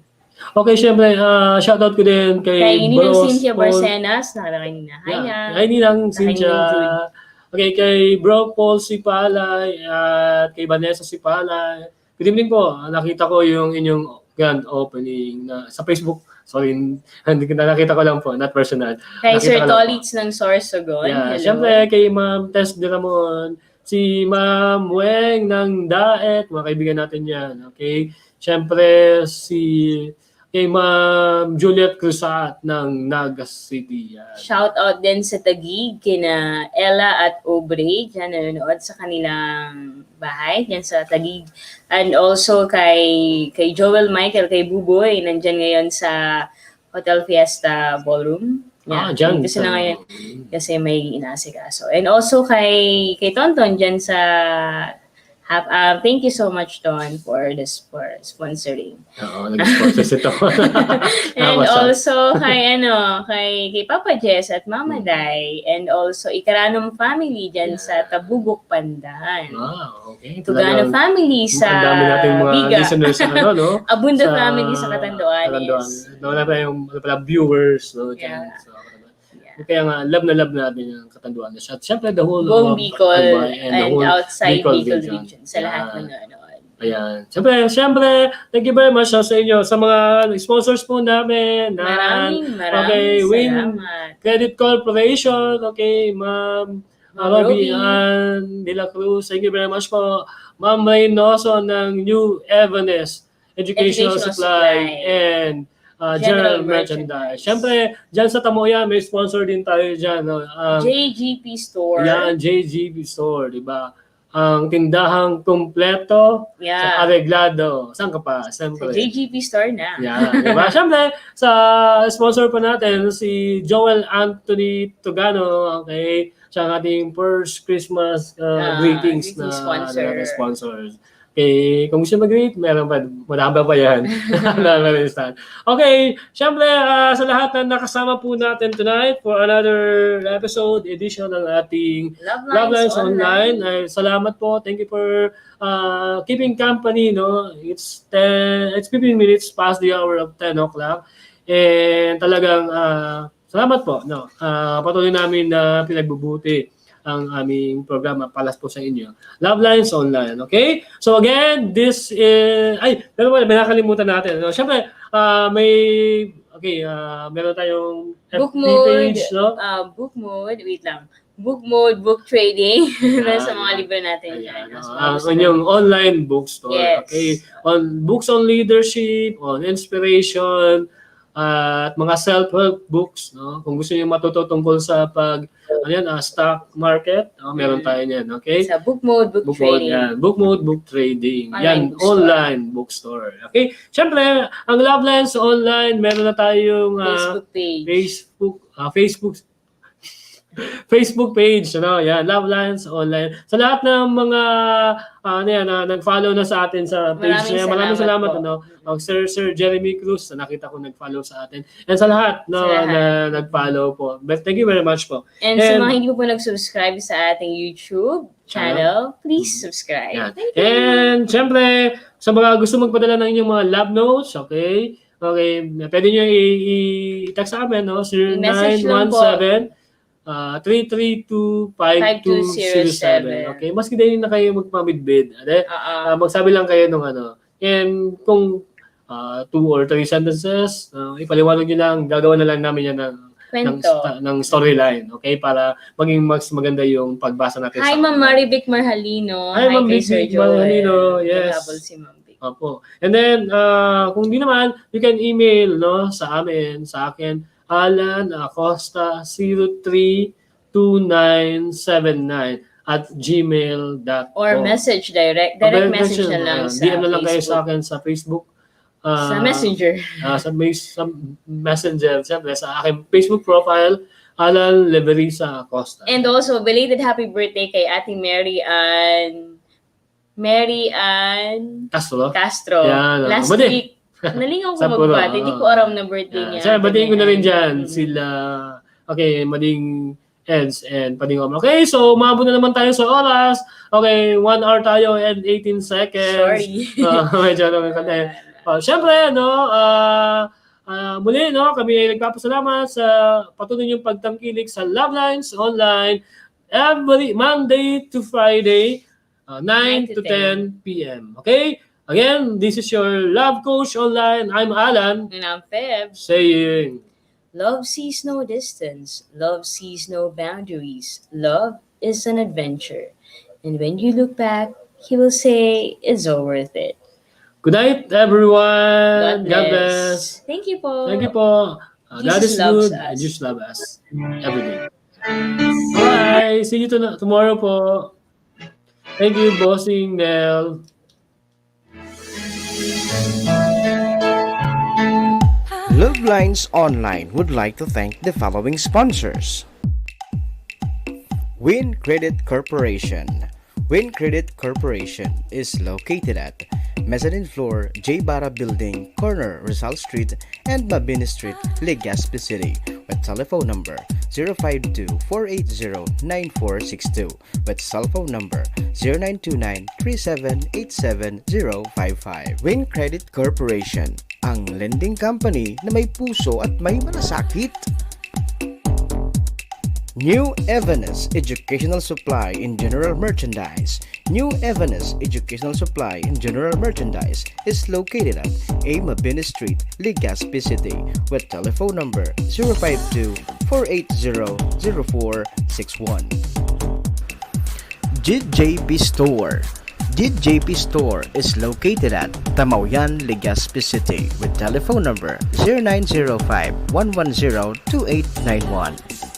S3: Okay, syempre, shoutout ko din kay
S4: Kay Ninang
S3: Bros
S4: Cynthia
S3: Paul.
S4: Barcenas, nakita kanina. Hi na.
S3: Hi, Ninang
S4: Kay
S3: Cynthia.
S4: Ninang Jude.
S3: Okay, kay Bro Paul Sipalay at kay Vanessa Sipalay. Good evening po. Nakita ko yung inyong grand opening na sa Facebook. Sorry, hindi ko nakita ko lang po, not personal.
S4: Kay
S3: Nakita
S4: Sir
S3: ko lang po.
S4: Tolitz ng Sorsogon.
S3: Yeah,
S4: Hello.
S3: syempre kay Ma'am Tess Diramon, si Ma'am Weng ng Daet, mga kaibigan natin yan. Okay? Syempre kay Ma'am Juliet Cruzat ng Nagas City. Yan.
S4: Shout out din sa Taguig, kina Ella at Aubrey, dyan nanonood sa kanilang bahay, dyan sa Taguig. And also kay Joel Michael, kay Buboy, nandyan ngayon sa Hotel Fiesta Ballroom. Yan.
S3: Dyan.
S4: Kasi na ngayon, kasi may inasikaso. And also kay Tonton, dyan sa thank you so much, Ton, for sponsoring.
S3: Oo, nag-sponsor si Tom.
S4: And
S3: Tama siya.
S4: also kay Papa Jess at Mama Day, and also Ikaranong family dyan sa Tabugok Pandan.
S3: Wow, okay.
S4: Tugano family sa
S3: Ang dami nating mga
S4: Biga.
S3: listeners sa
S4: Abunda family sa Catanduanes.
S3: Wala tayong viewers, no?
S4: Yeah.
S3: Dyan. So, kaya nga, love na natin yung Catanduanes. At syempre, the whole
S4: Buong Bicol
S3: Albay
S4: and
S3: the whole
S4: outside Bicol
S3: region.
S4: region. Sa lahat ng nanonood.
S3: Ayan. Syempre, thank you very much sa inyo. Sa mga sponsors po namin.
S4: Maraming
S3: okay, Win
S4: salamat.
S3: Credit Corporation. Okay, Ma'am Robbie Ann De La Cruz. Thank you very much po. Ma'am Reynoso ng New Evanes Educational Supply and General Merchandise. Syempre, dyan sa Tamoya, may sponsor din tayo dyan. No?
S4: JGP Store.
S3: Yan, JGP Store, di ba? Ang tindahang kumpleto sa areglado. Saan ka pa? Siyempre.
S4: Sa JGP Store na.
S3: Yan, di ba? Syempre, sa sponsor pa natin, si Joel Anthony Togano, okay? Siya ang ating first Christmas greetings na sponsors. Okay, kung gusto mag-greet, meron pa, marami pa yan. Okay, syempre, sa lahat na nakasama po natin tonight for another episode, edition ng ating Love Lines Online. Ay, salamat po. Thank you for keeping company. No? It's 15 minutes past the hour of 10 o'clock. And talagang, salamat po. No? Patuloy namin na pinagbubuti ang aming programa palas po sa inyo. Love Lines Online, okay? So again, this is... pero may nakalimutan natin. No? Siyempre, meron tayong
S4: Book
S3: FB
S4: mode,
S3: page, no?
S4: book mode, wait lang. Book mode, book trading, sa mga libro natin.
S3: Ang inyong online bookstore,
S4: yes.
S3: Okay? On books on leadership, on inspiration, at mga self-help books, no? Kung gusto niyo matuto tungkol sa stock market, meron tayo niyan, okay?
S4: Sa book mode, book trading.
S3: Yan. Book mode, book trading.
S4: Online bookstore.
S3: Online bookstore. Okay? Siyempre, ang Love Lines Online, meron na tayong
S4: Facebook page.
S3: Facebook page, ano? Yan, Love Lines Online. Sa lahat ng mga nag-follow na sa atin sa page na yan, maraming salamat ano. Sir Jeremy Cruz, nakita ko nag-follow sa atin. And sa lahat na nag-follow po. But thank you very much po.
S4: And sa mga hindi po nag-subscribe sa ating YouTube channel, please subscribe.
S3: Yan.
S4: Thank you.
S3: And syempre, sa mga gusto magpadala ng inyong mga love notes, okay? Okay, pwede nyo i-text sa amin, no? 0917 332-5207. Okay, maski din na kayo magpamidbid. Magsabi lang kayo nung and kung 2 or 3 sentences, ipaliwanag nyo lang, gagawa na lang namin yan ng storyline, okay? Para maging mas maganda yung pagbasa natin.
S4: Hi, Ma'am Marivic Marhalino.
S3: Hi, Ma'am Marivic Marhalino. Yes. Opo. And then, kung di naman, you can email sa akin, Alan Acosta 032979
S4: or message direct message na lang sa
S3: DM na lang
S4: Facebook.
S3: kayo sa akin sa Facebook.
S4: Sa Messenger.
S3: Sa Messenger, siyempre, sa aking Facebook profile, Alan Leverisa Acosta.
S4: And also, belated happy birthday kay Ate Mary Ann
S3: Castro.
S4: Castro.
S3: Yan,
S4: Last
S3: bati.
S4: week, nalingaw ko
S3: Sa puro,
S4: magbati. Hindi ko aram na birthday niya.
S3: Sir, batiin ko na rin dyan.
S4: Mm.
S3: Sila, okay, Mading Eds and Pading Omar. Okay, so umabot na naman tayo sa oras. Okay, 1 hour tayo and 18 seconds.
S4: Sorry.
S3: Medyo naman kami. Siyempre, muli, kami ay nagpapasalamat sa patuloy niyong pagtangkilik sa Love Lines Online every Monday to Friday, 9 to 10 p.m. Okay? Again, this is your Love Coach Online. I'm Alan,
S4: And I'm Feb.
S3: saying,
S4: Love sees no distance. Love sees no boundaries. Love is an adventure. And when you look back, he will say it's all worth it.
S3: good night, everyone. God bless.
S4: Thank you po.
S3: Thank you po. God is
S4: Jesus loves
S3: good
S4: us.
S3: and just love us every day. Bye. See you tomorrow po. Thank you, Bossing Nell.
S1: Love Lines Online would like to thank the following sponsors. Win Credit Corporation. Win Credit Corporation is located at Mezzanine Floor, J. Barra Building, corner Rizal Street and Mabini Street, Legazpi City, with telephone number 052-480-9462, with cell phone number 0929-3787055. Win Credit Corporation, ang lending company na may puso at may malasakit. New Evanes Educational Supply in General Merchandise. New Evanes Educational Supply in General Merchandise is located at A. Mabini Street, Legazpi City, with telephone number 052-480-0461. JJP Store. JJP Store is located at Tamauyan, Legazpi City, with telephone number 0905-110-2891.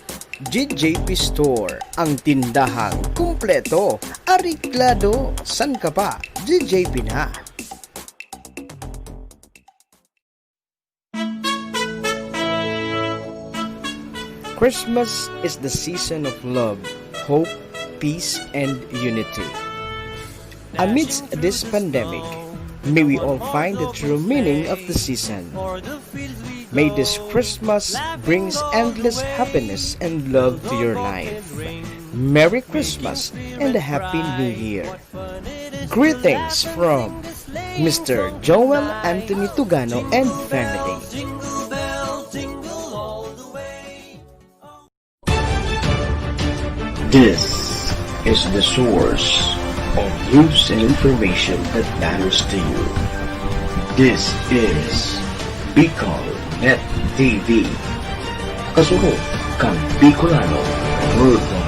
S1: JJP Store, ang tindahang kumpleto, ariklado, san ka pa? JJP na. Christmas is the season of love, hope, peace, and unity. Amidst this pandemic, may we all find the true meaning of the season. May this Christmas brings endless happiness and love to your life. Merry Christmas and a Happy New Year. Greetings from Mr. Joel Anthony Tugano and family.
S2: This is the source of news and information that matters to you. This is Bicol Net TV. Kasunod kang Bicolano Worldwide.